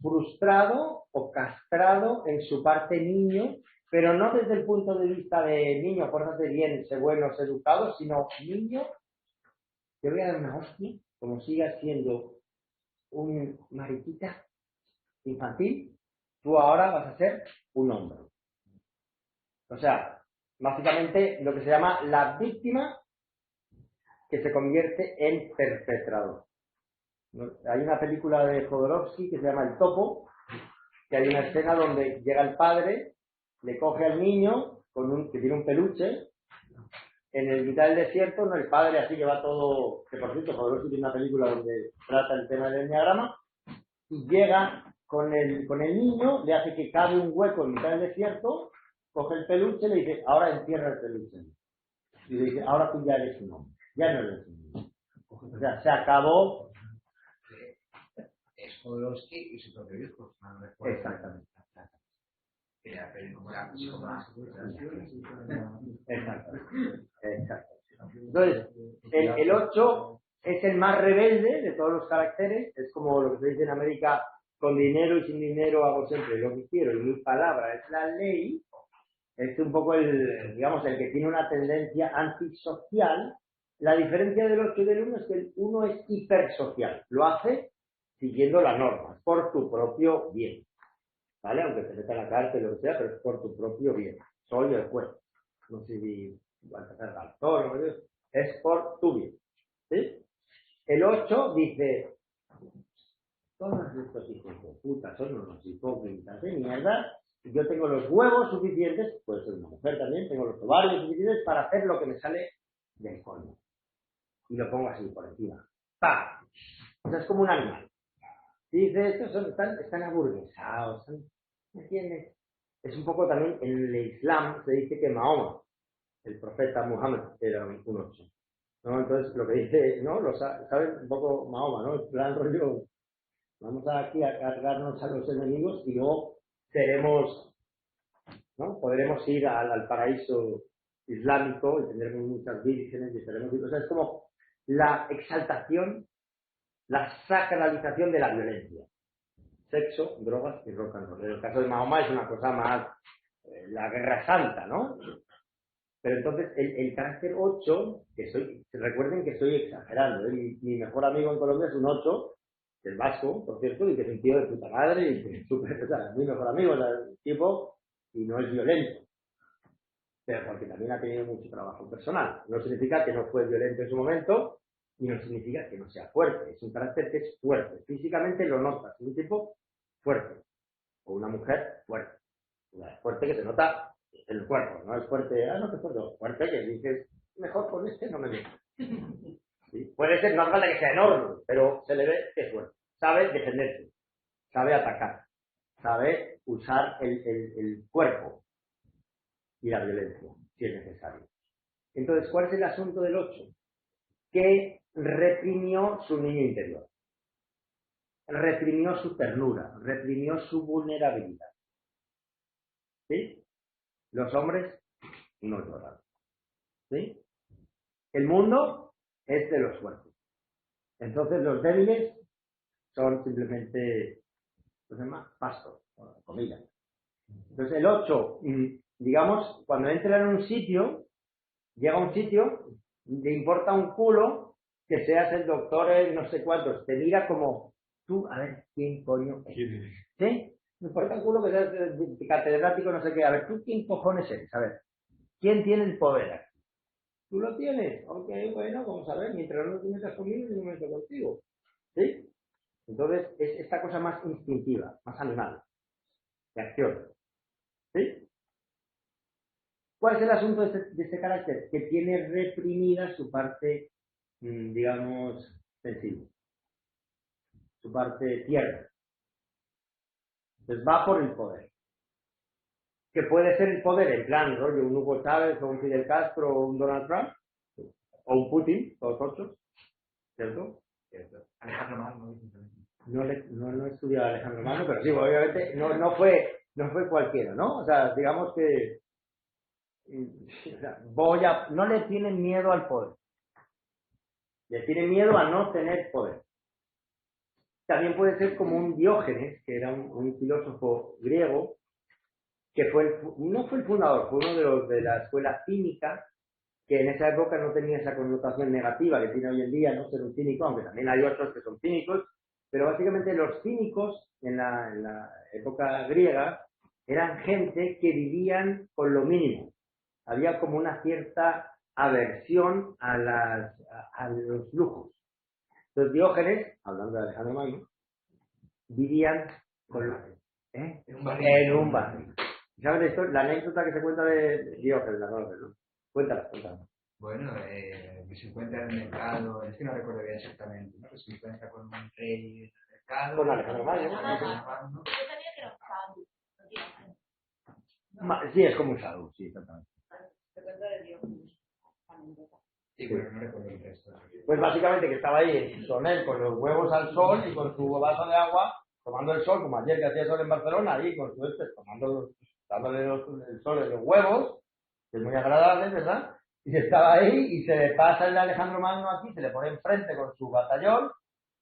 frustrado o castrado en su parte niño, pero no desde el punto de vista de niño, pórtate bien, sé bueno, sé educado, sino niño, te voy a dar una hostia, como sigas siendo un mariquita infantil, tú ahora vas a ser un hombre. O sea, básicamente lo que se llama la víctima que se convierte en perpetrador. Hay una película de Jodorowsky que se llama El Topo, que hay una escena donde llega el padre, le coge al niño que tiene un peluche, en el mitad del desierto, ¿no? El padre así que va todo, que por cierto, Jodorowsky tiene una película donde trata el tema del enneagrama, y llega con el niño, le hace que cabe un hueco en mitad del desierto, coge el peluche, le dice, ahora entierra el peluche. Y le dice, ahora tú ya eres un hombre, ya no eres un niño. O sea, se acabó. Es Jodorowsky y su propio hijo. Exactamente. Exacto. Entonces, el 8 es el más rebelde de todos los caracteres, es como lo que se dice en América, con dinero y sin dinero hago siempre lo que quiero y mi palabra es la ley. Es un poco digamos, el que tiene una tendencia antisocial. La diferencia del 8 y del 1 es que el 1 es hipersocial, lo hace siguiendo las normas, por tu propio bien. ¿Vale? Aunque te meta en la cárcel o lo que sea, pero es por tu propio bien. Soy el juez. No sé si Baltasar Garzón o lo que sea. Es por tu bien. ¿Sí? El 8 dice, todos estos hijos de puta son unos hipócritas de mierda, y yo tengo los huevos suficientes, puede ser una mujer también, tengo los ovarios suficientes para hacer lo que me sale del coño. Y lo pongo así por encima. ¡Pam! O sea, es como un animal. Y dice, estos están aburguesados, ¿me entiendes? Es un poco también, en el Islam se dice que Mahoma, el profeta Muhammad, era un 8. ¿No? Entonces, lo que dice, ¿no? ¿Saben? Un poco Mahoma, ¿no? El plan rollo, vamos aquí a cargarnos a los enemigos y luego seremos, ¿no? Podremos ir al paraíso islámico y tendremos muchas vírgenes y estaremos... O sea, es como la exaltación, la sacralización de la violencia. Sexo, drogas y rock and roll. En el caso de Mahoma es una cosa más, la guerra santa, ¿no? Pero entonces el carácter 8, recuerden que estoy exagerando, ¿eh? Mi mejor amigo en Colombia es un 8, que es vasco, por cierto, y que es un tío de puta madre, y que es súper, o sea, mi mejor amigo, o sea, el tipo, y no es violento. Pero porque también ha tenido mucho trabajo personal. No significa que no fue violento en su momento, y no significa que no sea fuerte. Es un carácter que es fuerte. Físicamente lo notas. Es un tipo fuerte. O una mujer fuerte. Una fuerte que se nota en el cuerpo. No es fuerte, no te fuerte. Fuerte que dices, mejor con este no me meto. ¿Sí? Puede ser, no hace falta que sea enorme, pero se le ve que es fuerte. Sabe defenderse. Sabe atacar. Sabe usar el cuerpo y la violencia, si es necesario. Entonces, ¿cuál es el asunto del 8? Que reprimió su niño interior. reprimió su ternura, reprimió su vulnerabilidad. ¿Sí? Los hombres no lloran. ¿Sí? El mundo es de los fuertes. Entonces los débiles son simplemente, ¿cómo se llama? Pastos, comida. Entonces el 8, digamos, cuando entra en un sitio, llega a un sitio, le importa un culo que seas el doctor en no sé cuántos, te mira como tú, a ver, ¿quién coño eres? ¿Sí? Me importa un culo que seas catedrático, no sé qué, a ver, ¿tú quién cojones eres? A ver, ¿quién tiene el poder aquí? ¿Tú lo tienes? Ok, bueno, vamos a ver, mientras no lo tienes conmigo, yo no me meto contigo. ¿Sí? Entonces, es esta cosa más instintiva, más animal, de acción. ¿Sí? ¿Cuál es el asunto de este carácter? Que tiene reprimida su parte, digamos, sensible, su parte tierna. Entonces va por el poder. Que puede ser el poder en plan, rollo, un Hugo Chávez, o un Fidel Castro, o un Donald Trump, o un Putin, todos ocho, ¿cierto? Alejandro Magno. No he estudiado a Alejandro Magno, pero sí, obviamente no fue cualquiera, ¿no? O sea, digamos que no le tienen miedo al poder. Le tienen miedo a no tener poder. También puede ser como un Diógenes, que era un filósofo griego, que no fue el fundador, fue uno de los de la escuela cínica, que en esa época no tenía esa connotación negativa que tiene hoy en día, no ser un cínico, aunque también hay otros que son cínicos, pero básicamente los cínicos en la época griega eran gente que vivían con lo mínimo. Había como una cierta aversión a los lujos. Los Diógenes, hablando de Alejandro Magno, vivían con en un barril. ¿Sabes esto? La anécdota que se cuenta de Diógenes, la conoces, ¿no? Cuéntala. Bueno, que se encuentra en el mercado, es que no recuerdo bien exactamente, ¿no? Que se encuentra con un rey en el mercado. Con Alejandro Magno. Yo sabía que era un sadhu, no tiene. Sí, es como un sadhu, sí, exactamente. Se cuenta de Dios. Sí, pero no recuerdo el resto. Pues básicamente que estaba ahí con él, con los huevos al sol y con su vaso de agua, tomando el sol, como ayer que hacía sol en Barcelona, ahí con su dándole el sol en los huevos, que es muy agradable, ¿verdad? Y estaba ahí y se le pasa el Alejandro Magno aquí, se le pone enfrente con su batallón,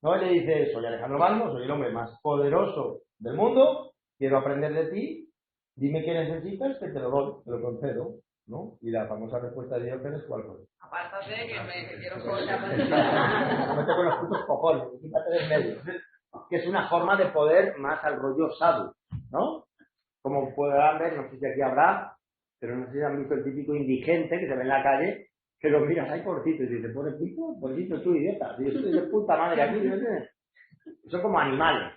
¿no? Y le dice, soy Alejandro Magno, soy el hombre más poderoso del mundo, quiero aprender de ti, dime qué necesitas, que te lo doy, te lo concedo, ¿no? Y la famosa respuesta de Diógenes, ¿cuál fue? Apártate que me quiero colgar. Mete con los putos cojones, quítate del medio. Que es una forma de poder más al rollo sadhu, ¿no? Como podrán ver, no sé si aquí habrá, pero no sé si han visto el típico indigente que se ve en la calle, que lo miras ahí pobrecito y dices, pobrecito tú idiota, yo estoy de puta madre aquí, ¿no entiendes? Son como animales,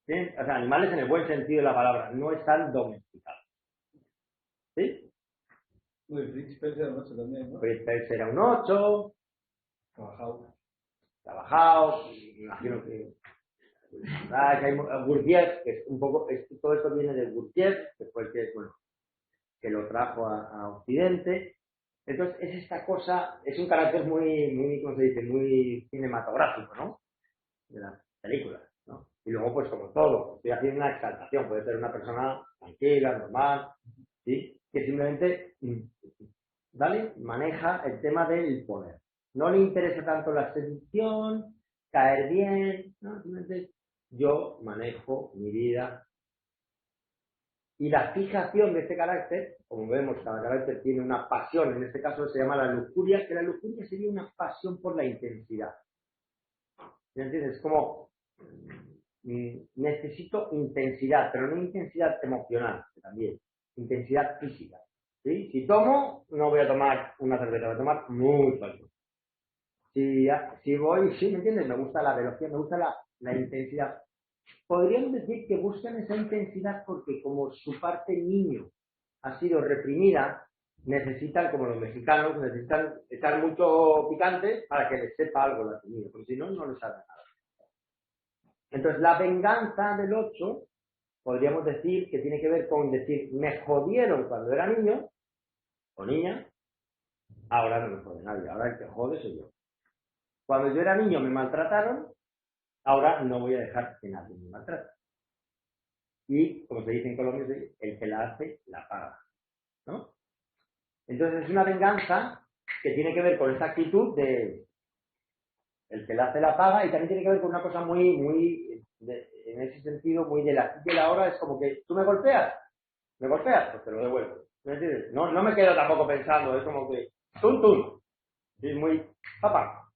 ¿sí? O sea, animales en el buen sentido de la palabra, no están domesticados. ¿Sí? Muy Fritz Spencer era un 8 también, ¿no? Fritz Spencer era un 8, trabajado, me imagino que Gurdjieff, que es un poco, todo esto viene de Gurdjieff, que fue el que lo trajo a Occidente. Entonces es esta cosa, es un carácter muy, ¿cómo se dice? Muy cinematográfico, ¿no? De las películas, ¿no? Y luego, pues como todo, estoy haciendo una exaltación, puede ser una persona tranquila, normal, ¿sí? Que simplemente, ¿vale? Maneja el tema del poder. No le interesa tanto la seducción, caer bien, ¿no? Simplemente yo manejo mi vida. Y la fijación de este carácter, como vemos, cada carácter tiene una pasión, en este caso se llama la lujuria, que la lujuria sería una pasión por la intensidad. ¿Me entiendes? Es como, necesito intensidad, pero no intensidad emocional, también, intensidad física. ¿Sí? Si tomo, no voy a tomar una cerveza, voy a tomar mucho alcohol. Si voy, sí, ¿me entiendes? Me gusta la velocidad, me gusta la intensidad. Podríamos decir que buscan esa intensidad porque como su parte niño ha sido reprimida, necesitan, como los mexicanos, necesitan estar mucho picantes para que les sepa algo la comida, porque si no, no les sabe nada. Entonces, la venganza del 8, podríamos decir que tiene que ver con decir, me jodieron cuando era niño o niña, ahora no me jode nadie, ahora el que jode soy yo. Cuando yo era niño me maltrataron, ahora no voy a dejar que nadie me maltrate. Y, como se dice en Colombia, el que la hace, la paga, ¿no? Entonces es una venganza que tiene que ver con esta actitud de el que la hace, la paga, y también tiene que ver con una cosa muy, en ese sentido, muy de la aquí y la ahora, es como que tú me golpeas, pues te lo devuelvo. ¿Me entiendes? No me quedo tampoco pensando, es como que tum. Es muy papá.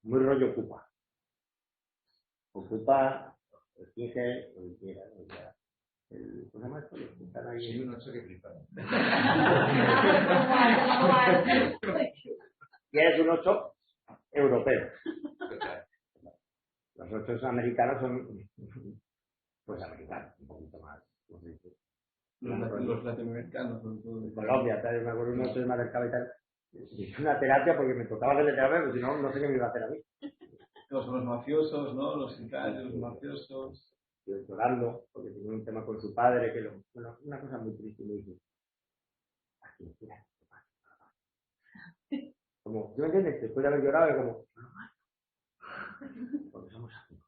Muy rollo ocupa. Ocupa, finge, ¿cómo se llama esto? Los que están ahí. Sí, un 8 que flipa. Y eres un 8 europeo. Los 8 americanos son, pues americanos, un poquito más, ¿cómo se dice? Los latinoamericanos, sobre todo. En Colombia, ¿sabes? Me acuerdo un 8 de Madrid y tal. Hice una terapia porque me tocaba hacerle terapia, porque si no, no sé qué me iba a hacer a mí. Los mafiosos, ¿no? Los sicarios, los mafiosos. Yo llorando, porque tenía un tema con su padre, bueno, una cosa muy triste, y me dice, aquí, mira, como, ¿tú me entiendes? Después de haber llorado, es como, porque somos amigos.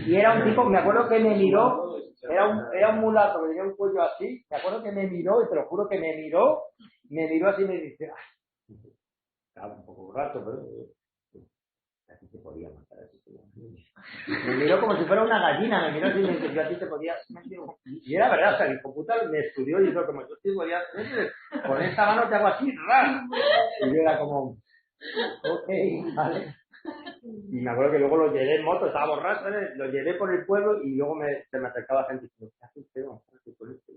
Y era un tipo, me acuerdo que me miró, era un mulato que tenía un cuello así, me acuerdo que me miró, y te lo juro que me miró así y me dice, ay, estaba un poco borracho, pero así te podía matar, así me miró como si fuera una gallina, me miró así y me dice, yo a ti te podía, y era verdad, o sea, el hijo puta me estudió y dijo, como yo te podía, con esta mano te hago así, ¡ras! Y yo era como, ok, vale. Y me acuerdo que luego lo llevé en moto, estaba borracho, lo llevé por el pueblo y luego se me acercaba gente diciendo, ¿qué hace usted? Con esto?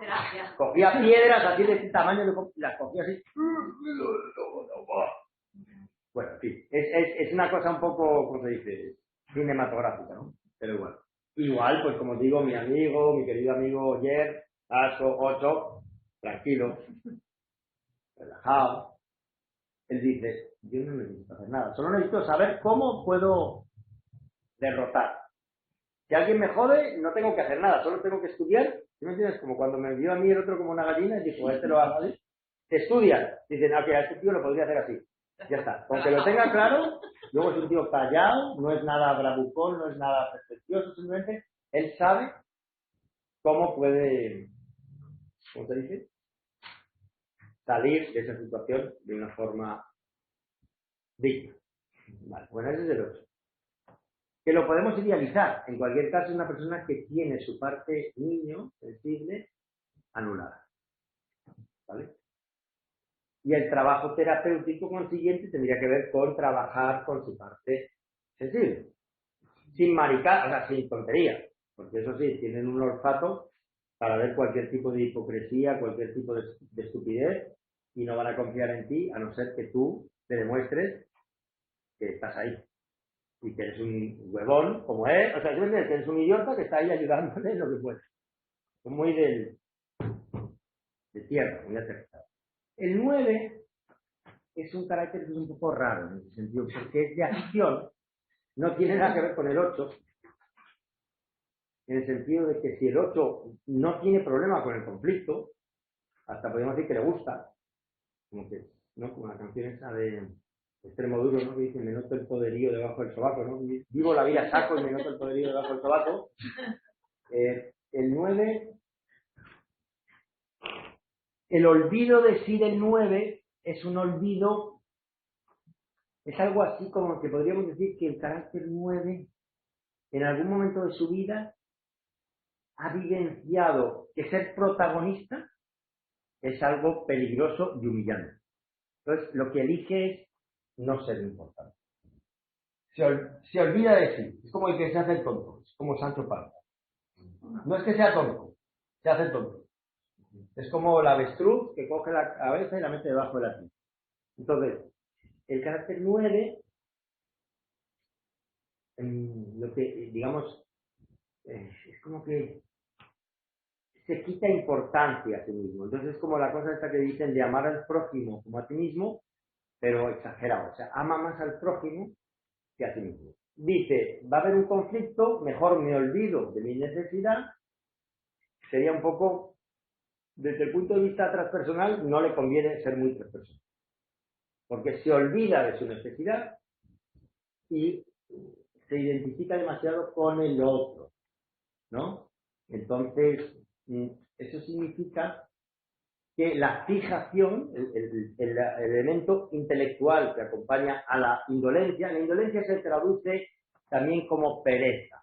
Gracias. Cogía piedras así de este tamaño y las cogía así. Bueno, en fin, es una cosa un poco, ¿cómo se dice? Cinematográfica, ¿no? Pero igual. Igual, pues como digo, mi amigo, mi querido amigo Jer, Aso, 8, tranquilo, relajado. Él dice, yo no necesito hacer nada, solo necesito saber cómo puedo derrotar. Si alguien me jode, no tengo que hacer nada, solo tengo que estudiar. ¿Sí me entiendes? Como cuando me vio a mí el otro como una gallina y dijo, este lo hace. Te estudian. Dicen, ok, a este tío lo podría hacer así. Ya está. Aunque lo tenga claro, luego es un tío callado, no es nada bravucón, no es nada pretencioso, simplemente él sabe cómo puede, ¿cómo se dice? Salir de esa situación de una forma digna. Vale, bueno, ese es el 8. Que lo podemos idealizar. En cualquier caso, es una persona que tiene su parte niño, sensible, anulada. ¿Vale? Y el trabajo terapéutico consiguiente tendría que ver con trabajar con su parte sensible. Sin maricar, o sea, sin tontería. Porque eso sí, tienen un olfato para ver cualquier tipo de hipocresía, cualquier tipo de estupidez, y no van a confiar en ti, a no ser que tú te demuestres que estás ahí. Y que eres un huevón, como es, o sea, que eres un idiota que está ahí ayudándole en lo que puede. Es muy de tierra, muy aterrizado. El 9 es un carácter que es un poco raro en ese sentido, porque es de acción, no tiene nada que ver con el 8, en el sentido de que si el 8 no tiene problema con el conflicto, hasta podemos decir que le gusta, como que, ¿no? Como la canción esa de Extremo Duro, ¿no? Que dice, me noto el poderío debajo del sobaco, ¿no? Vivo la vida saco y me noto el poderío debajo del sobaco. El 9, el olvido de sí del 9 es un olvido, es algo así como que podríamos decir que el carácter 9 en algún momento de su vida ha vivenciado que ser protagonista es algo peligroso y humillante. Entonces, lo que elige es no ser importante. Se olvida de sí. Es como el que se hace el tonto. Es como Sancho Panza. No es que sea tonto, se hace el tonto. Es como la avestruz que coge la cabeza y la mete debajo de la tierra. Entonces, el carácter 9, lo que, digamos, es como que se quita importancia a sí mismo. Entonces es como la cosa esta que dicen de amar al prójimo como a ti mismo, pero exagerado. O sea, ama más al prójimo que a sí mismo. Dice, va a haber un conflicto, mejor me olvido de mi necesidad. Sería un poco desde el punto de vista transpersonal, no le conviene ser muy transpersonal. Porque se olvida de su necesidad y se identifica demasiado con el otro, ¿no? Entonces, eso significa que la fijación, el elemento intelectual que acompaña a la indolencia se traduce también como pereza.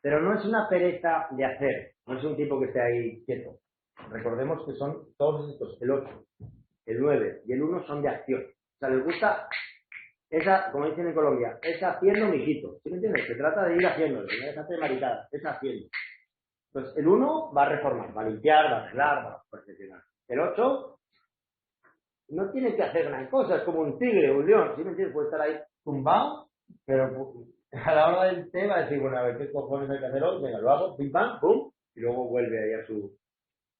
Pero no es una pereza de hacer, no es un tipo que esté ahí quieto. Recordemos que son todos estos, el 8, el 9 y el 1 son de acción. O sea, les gusta esa, como dicen en Colombia, es haciendo mijito. ¿Sí me entiendes? Se trata de ir haciendo, no es hacer maricadas, es haciendo. Entonces, el 1 va a reformar, va a limpiar, va a arreglar, va a perfeccionar. El 8 no tiene que hacer gran cosa, es como un tigre, un león, ¿sí me entiendes? Puede estar ahí tumbado, pero a la hora del té va a decir, bueno, a ver qué cojones hay que hacer hoy, venga, lo hago, pim pam, pum, y luego vuelve ahí a su,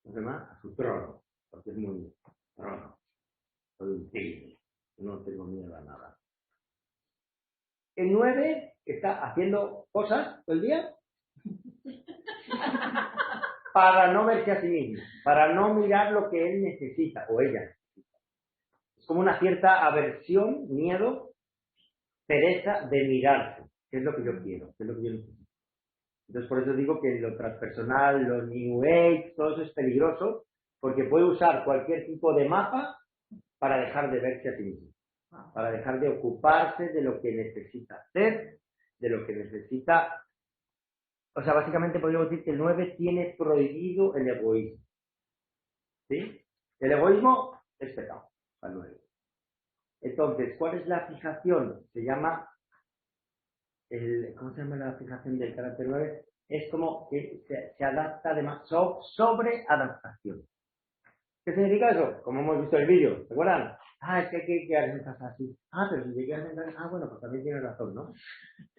¿cómo se llama? A su trono, porque es muy trono, soy un tigre, no tengo miedo a nada. El 9 está haciendo cosas todo el día para no verse a sí mismo, para no mirar lo que él necesita o ella necesita. Es como una cierta aversión, miedo, pereza de mirarse, qué es lo que yo quiero, qué es lo que yo necesito. Entonces por eso digo que lo transpersonal, lo New Age, todo eso es peligroso, porque puede usar cualquier tipo de mapa para dejar de verse a sí mismo, para dejar de ocuparse de lo que necesita hacer, de lo que necesita. O sea, básicamente podríamos decir que el 9 tiene prohibido el egoísmo. ¿Sí? El egoísmo es pecado, al 9. Entonces, ¿cuál es la fijación? Se llama, ¿cómo se llama la fijación del carácter 9? Es como que se adapta sobre adaptación. ¿Qué significa eso? Como hemos visto en el vídeo, ¿se acuerdan? Es que hay que quedarse en casa así. Pero si te quedas en casa, bueno, pues también tienes razón, ¿no?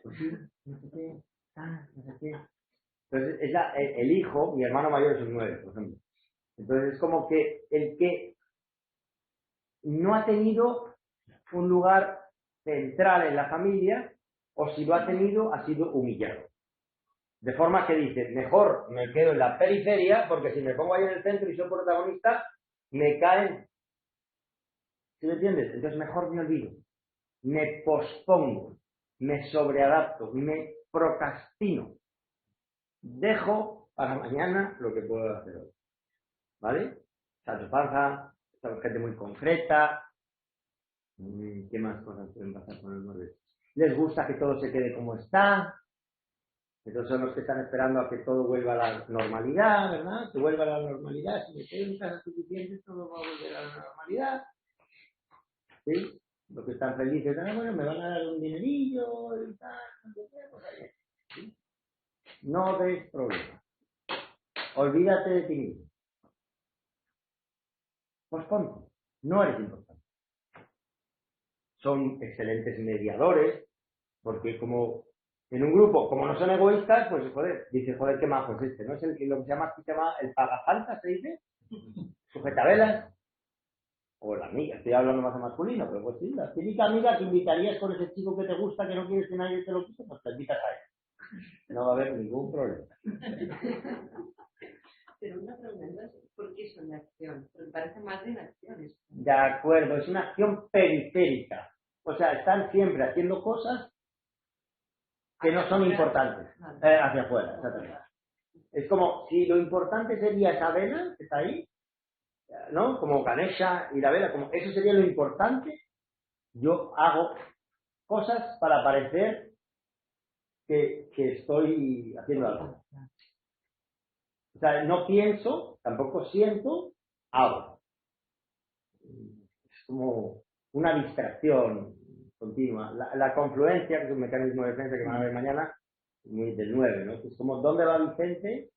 Pues sí, no sé qué, no sé qué. Entonces, es el hijo, mi hermano mayor es un 9, por ejemplo. Entonces, es como que el que no ha tenido un lugar central en la familia, o si lo ha tenido, ha sido humillado. De forma que dice, mejor me quedo en la periferia, porque si me pongo ahí en el centro y soy protagonista, me caen. ¿Sí me entiendes? Entonces, mejor me olvido. Me pospongo, me sobreadapto, me procrastino. Dejo para mañana lo que puedo hacer hoy. ¿Vale? Salto panza, gente muy concreta. ¿Qué más cosas pueden pasar con el 9? Les gusta que todo se quede como está. Entonces son los que están esperando a que todo vuelva a la normalidad, ¿verdad? Que vuelva a la normalidad. Si me quedo en casa suficiente, todo va a volver a la normalidad. ¿Sí? Los que están felices, bueno, me van a dar un dinerillo y tal, no sé qué, pues ahí. ¿Sí? No des problema. Olvídate de ti mismo. Posponte. No eres importante. Son excelentes mediadores, porque como en un grupo, como no son egoístas, pues joder, dice, joder, qué majo es este, ¿no? Es lo que se llama el pagafantas, se dice, sujetabelas, o la amiga, estoy hablando más de masculino, pero pues sí, la típica amiga que invitarías con ese chico que te gusta, que no quieres que nadie te lo quite, pues te invitas a él. No va a haber ningún problema. Pero una pregunta es, ¿por qué son de acción? Porque parece más de inacción. De acuerdo, es una acción periférica. O sea, están siempre haciendo cosas que no son importantes. Hacia afuera, exactamente. Es como si lo importante sería esa vela que está ahí, ¿no? Como Ganesha y la vela, como eso sería lo importante. Yo hago cosas para parecer que estoy haciendo algo. O sea, no pienso, tampoco siento, hago. Es como una distracción continua. La confluencia, que es un mecanismo de defensa que van a ver mañana, muy del 9, ¿no? Es como, ¿dónde va Vicente?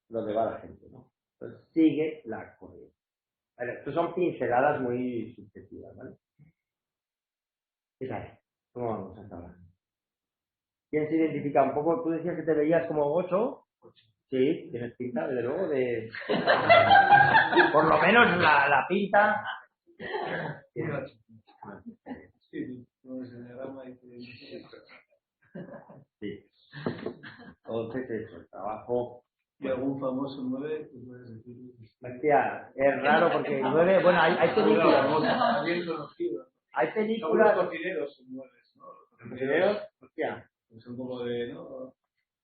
Donde va la gente, ¿no? Entonces, sigue la corriente. Vale, estos son pinceladas muy subjetivas, ¿vale? ¿Qué tal? ¿Cómo vamos hasta ahora? ¿Quién se identifica un poco? Tú decías que te veías como 8. Sí, tienes pinta, desde luego, de... Por lo menos la pinta... Tiene 8. Sí, no es el rama y Sí. Entonces eso, el trabajo Y algún famoso 9, pues puedes decir. Hostia, es raro porque el 9, bueno, hay películas. Alguien conocido. Hay Algunos películas. cocineros son 9, ¿no? Los ¿Cocineros? Hostia, pues son como de, ¿no?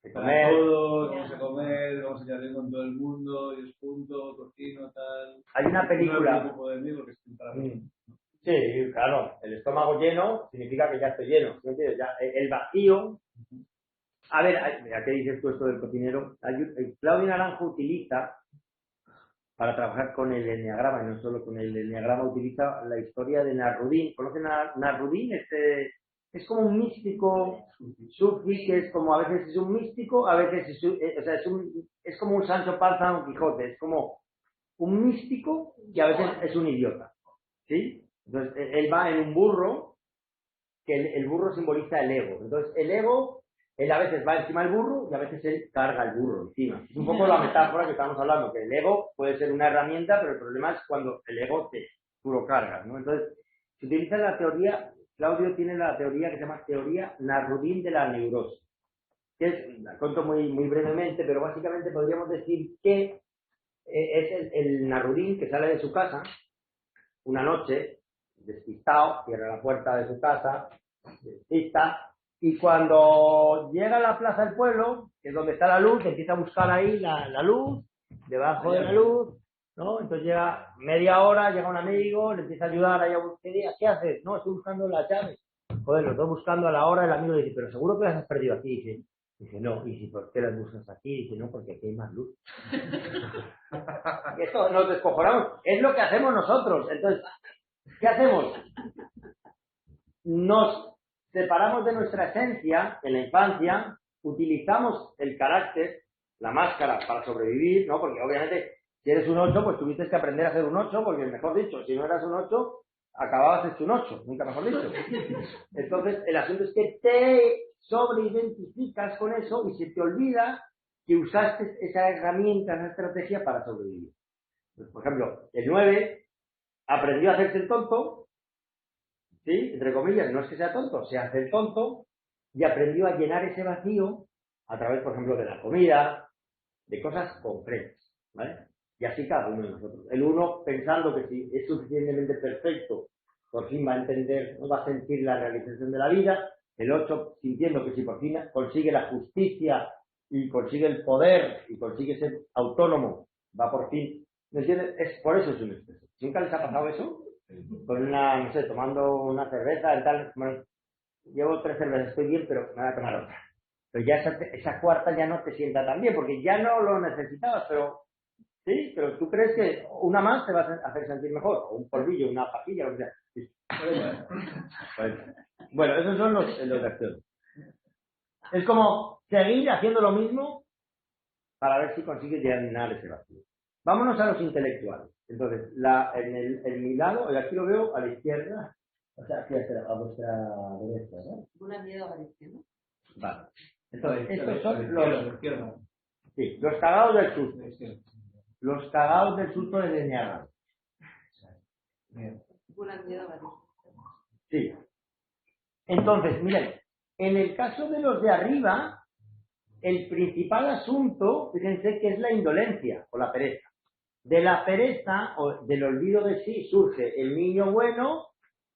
de Para comer. todos, vamos a comer, vamos a añadir con todo el mundo, y es punto, cocino, tal. Hay una No película. es un poco de mí porque estoy para mí. Sí, claro, el estómago lleno significa que ya estoy lleno. ¿Sí me entiendes? Ya, el vacío. A ver, mira, ¿qué dices tú esto del cocinero? Claudio Naranjo utiliza, para trabajar con el enneagrama, y no solo con el enneagrama, utiliza la historia de Nasrudin. ¿Conocen a Nasrudin? Es como un místico sufi, que es como, a veces es un místico, a veces o sea, es como un Sancho Panza, un Quijote, es como un místico que a veces es un idiota. ¿Sí? Entonces, él va en un burro, que el burro simboliza el ego. Entonces, el ego, él a veces va encima del burro y a veces él carga el burro encima. Es un poco la metáfora que estamos hablando, que el ego puede ser una herramienta, pero el problema es cuando el ego tú lo cargas, ¿no? Entonces, se utiliza la teoría, Claudio tiene la teoría que se llama teoría Nasrudin de la neurosis, que es, la cuento muy brevemente, pero básicamente podríamos decir que es el Nasrudin que sale de su casa una noche, despistado, cierra la puerta de su casa, despista, y cuando llega a la plaza del pueblo, que es donde está la luz, empieza a buscar ahí la luz, debajo de la luz, ¿no? Entonces llega media hora, llega un amigo, le empieza a ayudar ahí a buscar, ¿qué haces? No, estoy buscando las llaves. Joder, lo estoy buscando a la hora, el amigo le dice, pero seguro que las has perdido aquí. Dice, no, ¿y si por qué las buscas aquí? Dice, no, porque aquí hay más luz. Esto nos descojonamos. Es lo que hacemos nosotros. Entonces, ¿qué hacemos? Nos separamos de nuestra esencia en la infancia, utilizamos el carácter, la máscara para sobrevivir, ¿no? Porque obviamente, si eres un 8, pues tuviste que aprender a ser un 8, porque mejor dicho, si no eras un 8, acababas hecho un 8, nunca mejor dicho. Entonces, el asunto es que te sobreidentificas con eso y se te olvida que usaste esa herramienta, esa estrategia para sobrevivir. Pues, por ejemplo, el 9 aprendió a hacerse el tonto, ¿sí? Entre comillas, no es que sea tonto, se hace el tonto y aprendió a llenar ese vacío a través, por ejemplo, de la comida, de cosas concretas, ¿vale? Y así cada uno de nosotros. El 1 pensando que si es suficientemente perfecto, por fin va a entender, no va a sentir la realización de la vida. El 8 sintiendo que si por fin consigue la justicia y consigue el poder y consigue ser autónomo, va por fin. ¿Me entiendes? Por eso es un exceso. ¿Nunca les ha pasado eso? Con una, no sé, tomando una cerveza y tal. Bueno, llevo 3 cervezas, estoy bien, pero me voy a tomar otra. Pero ya esa cuarta ya no te sienta tan bien, porque ya no lo necesitabas, pero sí, pero tú crees que una más te va a hacer sentir mejor, o un polvillo, una pajilla, lo que sea. Sí. Bueno, esos son los de acción. Es como seguir haciendo lo mismo para ver si consigues llenar ese vacío. Vámonos a los intelectuales. Entonces, en mi lado, aquí lo veo a la izquierda, o sea, aquí a vuestra derecha, ¿no? Una miedo a la izquierda. Vale. Entonces, estos son los cagados del susto. Los cagados del susto del enneagrama. Una miedo a la izquierda. Sí. Entonces, miren, en el caso de los de arriba, el principal asunto, fíjense que es la indolencia o la pereza. De la pereza o del olvido de sí surge el niño bueno,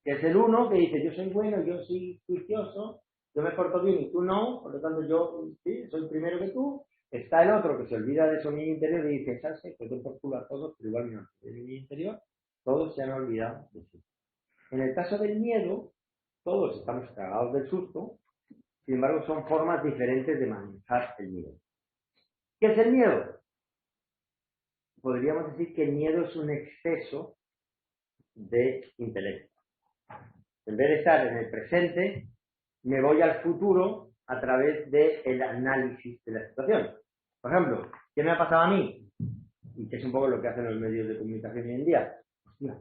que es el 1, que dice, yo soy bueno, yo soy juicioso, yo me porto bien y tú no, por lo tanto yo sí, soy primero que tú. Está el otro que se olvida de su niño interior y dice, ¿sabes? Pues yo por culo a todos, pero igual no. En el niño interior, todos se han olvidado de sí. En el caso del miedo, todos estamos cagados del susto, sin embargo son formas diferentes de manejar el miedo. ¿Qué es el miedo? Podríamos decir que el miedo es un exceso de intelecto. En vez de estar en el presente, me voy al futuro a través del análisis de la situación. Por ejemplo, ¿qué me ha pasado a mí? Y que es un poco lo que hacen los medios de comunicación hoy en día. Hostia,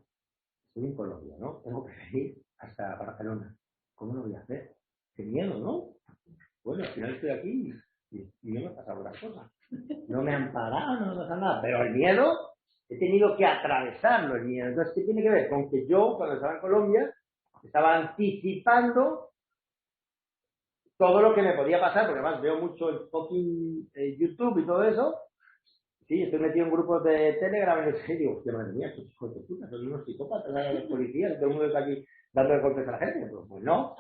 estoy en Colombia, ¿no? Tengo que ir hasta Barcelona. ¿Cómo lo voy a hacer? Qué miedo, ¿no? Bueno, al final estoy aquí y no me ha pasado gran cosa. No me han parado, no me pasa nada. Pero el miedo, he tenido que atravesarlo el miedo. Entonces, ¿qué tiene que ver? Con que yo, cuando estaba en Colombia, estaba anticipando todo lo que me podía pasar, porque además veo mucho el fucking YouTube y todo eso, Sí, estoy metido en grupos de Telegram y digo, hostia, madre mía, estos hijos de puta, son unos psicópatas, los policías, todo el mundo está aquí dando golpes a la gente. Pues no.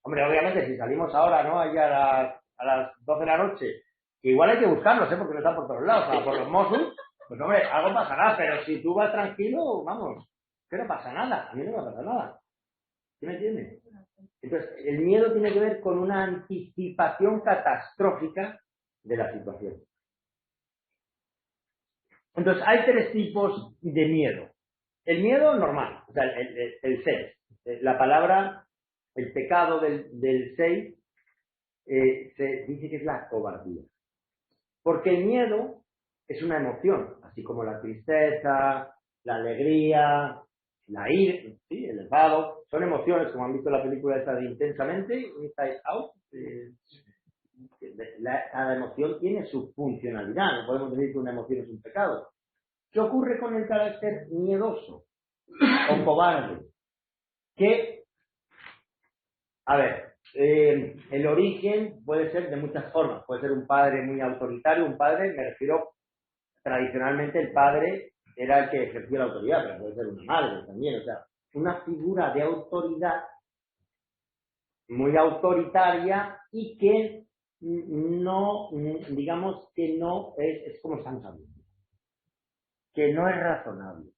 Hombre, obviamente, si salimos ahora, ¿no? Allá a las 12 de la noche, que igual hay que buscarlos, porque no están por todos lados, o sea, por los Mossos, pues hombre, algo pasará, pero si tú vas tranquilo, vamos, que no pasa nada, a mí no me pasa nada. ¿Sí me entiendes? Entonces, el miedo tiene que ver con una anticipación catastrófica de la situación. Entonces, hay 3 tipos de miedo. El miedo normal, o sea, el 6. La palabra, el pecado del 6, se dice que es la cobardía. Porque el miedo es una emoción, así como la tristeza, la alegría, la ira, ¿sí? El enfado, son emociones, como han visto en la película esta de Intensamente, Inside Out. Cada emoción tiene su funcionalidad, no podemos decir que una emoción es un pecado. ¿Qué ocurre con el carácter miedoso o cobarde? Que, a ver, el origen puede ser de muchas formas. Puede ser un padre muy autoritario, un padre, me refiero, tradicionalmente el padre era el que ejercía la autoridad, pero puede ser una madre también, o sea, una figura de autoridad muy autoritaria y que no, digamos que no es como estamos hablando, que no es razonable,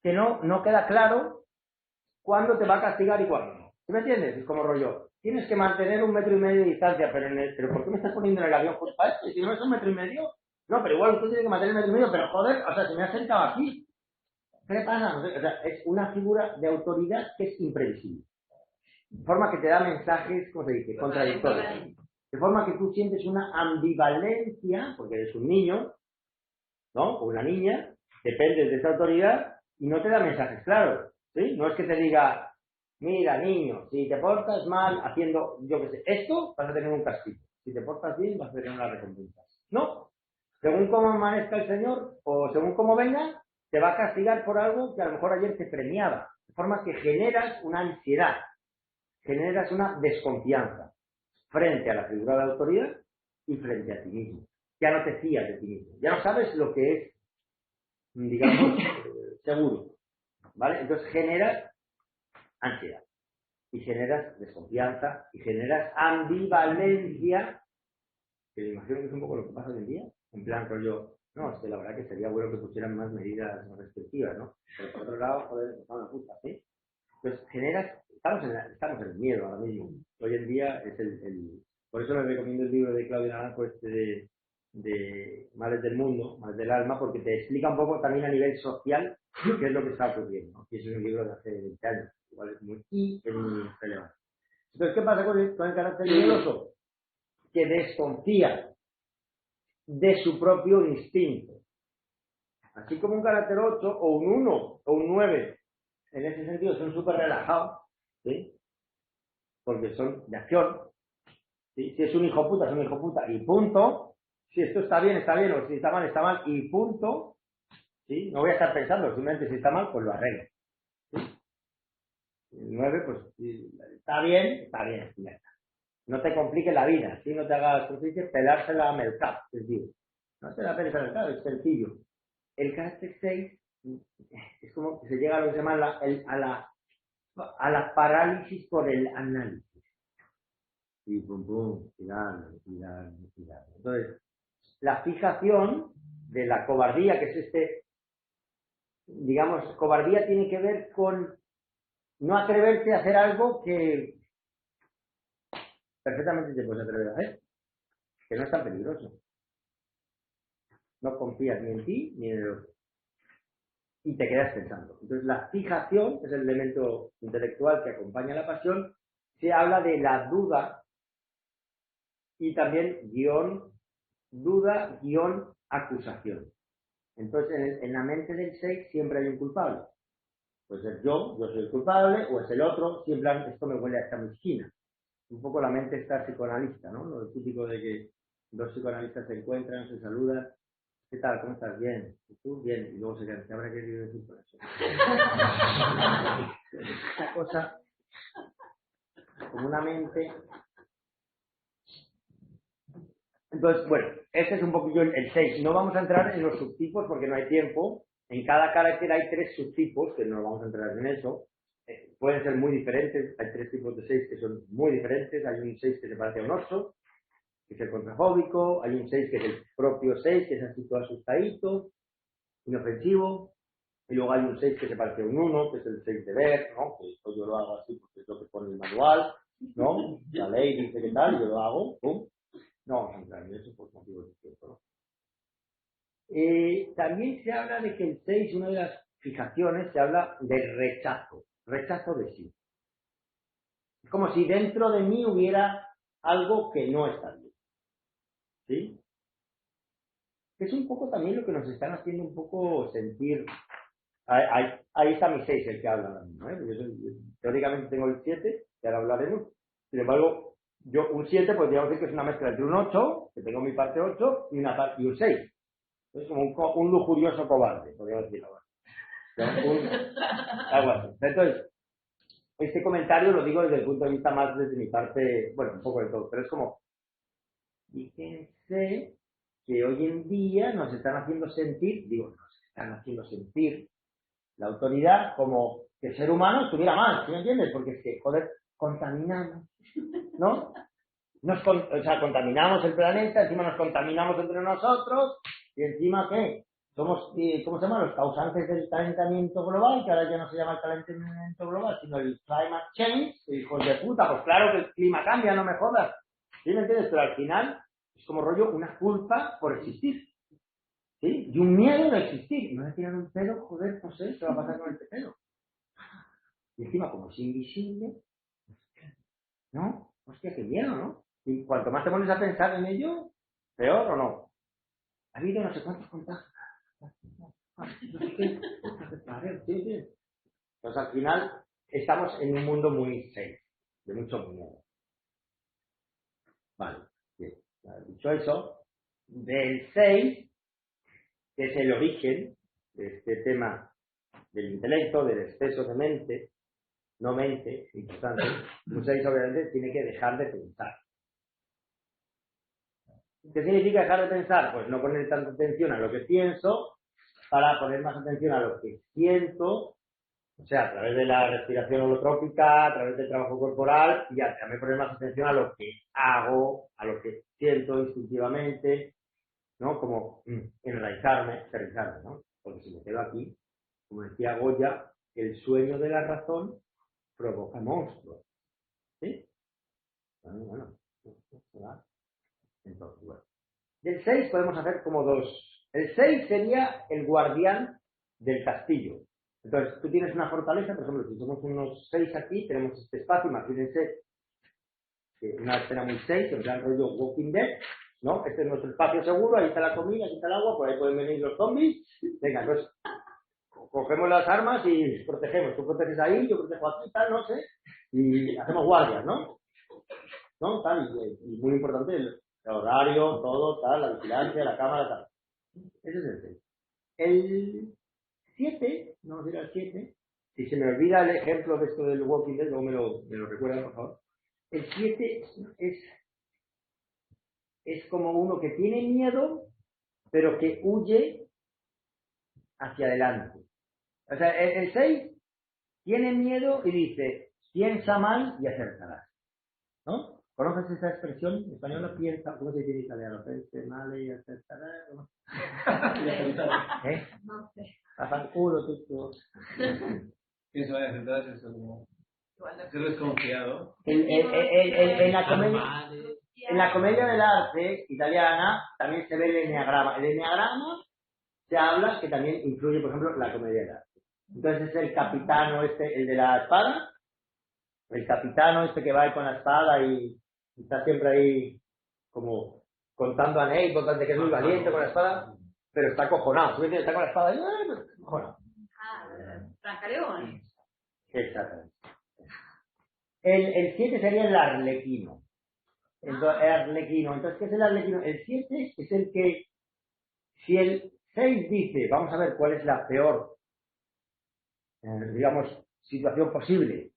que no queda claro cuándo te va a castigar y cuándo no. ¿Sí me entiendes? Es como rollo, tienes que mantener 1,5 metros de distancia, pero ¿por qué me estás poniendo en el avión justo para esto? Y si no es 1,5 metros, no, pero igual usted tiene que mantener 1,5 metros, pero joder, o sea, se me ha sentado aquí. ¿Qué le pasa? No sé, o sea, es una figura de autoridad que es imprevisible. De forma que te da mensajes, ¿cómo se dice? Contradictorios. De forma que tú sientes una ambivalencia, porque eres un niño, ¿no? O una niña, dependes de esa autoridad y no te da mensajes claros, ¿sí? No es que te diga, mira, niño, si te portas mal haciendo, yo qué sé, esto, vas a tener un castigo. Si te portas bien, vas a tener una recompensa. No. Según cómo amanezca el Señor, o según cómo venga, te va a castigar por algo que a lo mejor ayer te premiaba. De forma que generas una ansiedad, generas una desconfianza frente a la figura de autoridad y frente a ti mismo. Ya no te fías de ti mismo. Ya no sabes lo que es, digamos, seguro. ¿Vale? Entonces generas ansiedad. Y generas desconfianza. Y generas ambivalencia. Que me imagino que es un poco lo que pasa hoy en día. En plan, rollo, no, es que la verdad que sería bueno que pusieran más medidas restrictivas, ¿no? Pero por otro lado, joder, está una puta, ¿sí? Entonces generas, estamos en el miedo ahora mismo. Hoy en día es por eso les recomiendo el libro de Claudia Naranjo, de Males del Mundo, Males del Alma, porque te explica un poco también a nivel social qué es lo que está ocurriendo, ¿no? Y es un libro de hace 20 años, igual es muy relevante. Entonces, ¿qué pasa con el carácter miedoso? Que desconfía de su propio instinto. Así como un carácter 8 o un 1 o un 9, en ese sentido son súper relajados, ¿sí? Porque son de acción. ¿Sí? Si es un hijo puta, es un hijo puta y punto. Si esto está bien, o si está mal y punto. ¿Sí? No voy a estar pensando, simplemente si está mal, pues lo arreglo. ¿Sí? El 9, pues si está bien, ya está. No te compliques la vida, ¿sí? No te hagas, como se dice, pelársela a mercado, es decir, no te la peles a mercado, es sencillo. El carácter 6 es como que se llega a lo que se llama a la parálisis por el análisis. Y pum, pum, tirar. Entonces, la fijación de la cobardía, que es digamos, cobardía tiene que ver con no atreverte a hacer algo que perfectamente te puedes atrever a hacer, que no es tan peligroso. No confías ni en ti ni en el otro. Y te quedas pensando. Entonces, la fijación, que es el elemento intelectual que acompaña la pasión, se habla de la duda y también duda, acusación. Entonces, en la mente del 6 siempre hay un culpable. Puede ser yo soy el culpable, o es el otro, siempre esto me huele a esta esquina. Un poco la mente está psicoanalista, ¿no? Lo típico de que dos psicoanalistas se encuentran, se saludan. ¿Qué tal? ¿Cómo estás? Bien. ¿Y tú? Bien. Y luego se quedan. ¿Qué habrá querido decir por eso? Esta cosa, como una mente. Entonces, bueno, este es un poquillo el 6. No vamos a entrar en los subtipos porque no hay tiempo. En cada carácter hay 3 subtipos, que no vamos a entrar en eso. Pueden ser muy diferentes. Hay 3 tipos de 6 que son muy diferentes. Hay un 6 que se parece a un oso, que es el contrafóbico. Hay un 6 que es el propio 6, que es así todo asustadito, inofensivo. Y luego hay un 6 que se parece a un 1, que es el 6 de ver, ¿no? Que esto yo lo hago así porque es lo que pone el manual, ¿no? La ley dice que tal, yo lo hago, ¡pum! No vamos a entrar en eso por motivos de tiempo, ¿no? También se habla de que el 6, una de las fijaciones, se habla de rechazo de sí. Es como si dentro de mí hubiera algo que no está bien. ¿Sí? Es un poco también lo que nos están haciendo un poco sentir. Ahí está mi 6, el que habla ahora mismo, ¿eh? Yo teóricamente tengo el 7, que ahora hablaremos. Sin embargo, yo un 7 podríamos decir que es una mezcla entre un 8, que tengo mi parte 8, y un 6. Es como un lujurioso cobarde, podríamos decirlo ahora. Algo así. Entonces, este comentario lo digo desde el punto de vista más desde mi parte, bueno, un poco de todo, pero es como, fíjense que hoy en día nos están haciendo sentir, la autoridad como que el ser humano estuviera mal, ¿sí me entiendes? Porque es que, joder, contaminamos, ¿no? O sea, contaminamos el planeta, encima nos contaminamos entre nosotros, y encima, ¿qué? Somos, ¿cómo se llama? Los causantes del calentamiento global, que ahora ya no se llama el calentamiento global, sino el climate change, hijos de puta, pues claro que el clima cambia, no me jodas, ¿sí me entiendes? Pero al final es como rollo una culpa por existir, ¿sí? Y un miedo de existir. Me voy a tirar un pelo, joder, no sé, ¿qué va a pasar con este pelo? Y encima, como es invisible, ¿no? Hostia, qué miedo, ¿no? Y cuanto más te pones a pensar en ello, peor o no. Ha habido no sé cuántos contagios. No sé qué. Sí, sí. Pues al final estamos en un mundo muy serio, de mucho miedo. Vale, bien. Dicho eso, del 6, que es el origen de este tema del intelecto, del exceso de mente, no mente, importante, un 6 obviamente tiene que dejar de pensar. ¿Qué significa dejar de pensar? Pues no poner tanta atención a lo que pienso para poner más atención a lo que siento, o sea, a través de la respiración holotrópica, a través del trabajo corporal, y también poner más atención a lo que hago, a lo que siento instintivamente, ¿no? Como enraizarme, aterrizarme, ¿no? Porque si me quedo aquí, como decía Goya, el sueño de la razón provoca monstruos, ¿sí? Bueno, ¿verdad? Entonces, bueno. Del 6 podemos hacer como dos. El 6 sería el guardián del castillo. Entonces, tú tienes una fortaleza, por ejemplo, si somos unos 6 aquí, tenemos este espacio, imagínense que una escena muy 6, en plan rollo Walking Dead, ¿no? Este es nuestro espacio seguro, ahí está la comida, aquí está el agua, por ahí pueden venir los zombies. Venga, entonces, cogemos las armas y protegemos. Tú proteges ahí, yo protejo aquí, tal, no sé, y hacemos guardias, ¿no? ¿No? Tal, y muy importante, el horario, todo, tal, la vigilancia, la cámara, tal. Ese es el 6. El 7, vamos a ir al 7. Si se me olvida el ejemplo de esto del Walking Dead, luego me lo recuerdan, por favor. El 7 es como uno que tiene miedo, pero que huye hacia adelante. O sea, el 6 tiene miedo y dice, piensa mal y acertarás. ¿No? ¿Conoces esa expresión? En español no piensa, ¿cómo se dice en italiano? Piensa mal y acertarás. ¿No? ¿Eh? No sé. Haz el culo, tú. Pienso en acertadas es como... Ser desconfiado. En la comedia del arte italiana también se ve el enneagrama. El enneagrama se habla que también influye, por ejemplo, la comedia del arte. Entonces es el capitano el de la espada, el capitano que va ahí con la espada y está siempre ahí como contando anécdotas de que es muy valiente con la espada, pero está acojonado. ¿Tú ves? Está con la espada y acojonado. Francaleón. Exactamente. El 7 sería el arlequino. Entonces, ¿qué es el arlequino? El 7 es el que, si el 6 dice, vamos a ver cuál es la peor, digamos, situación posible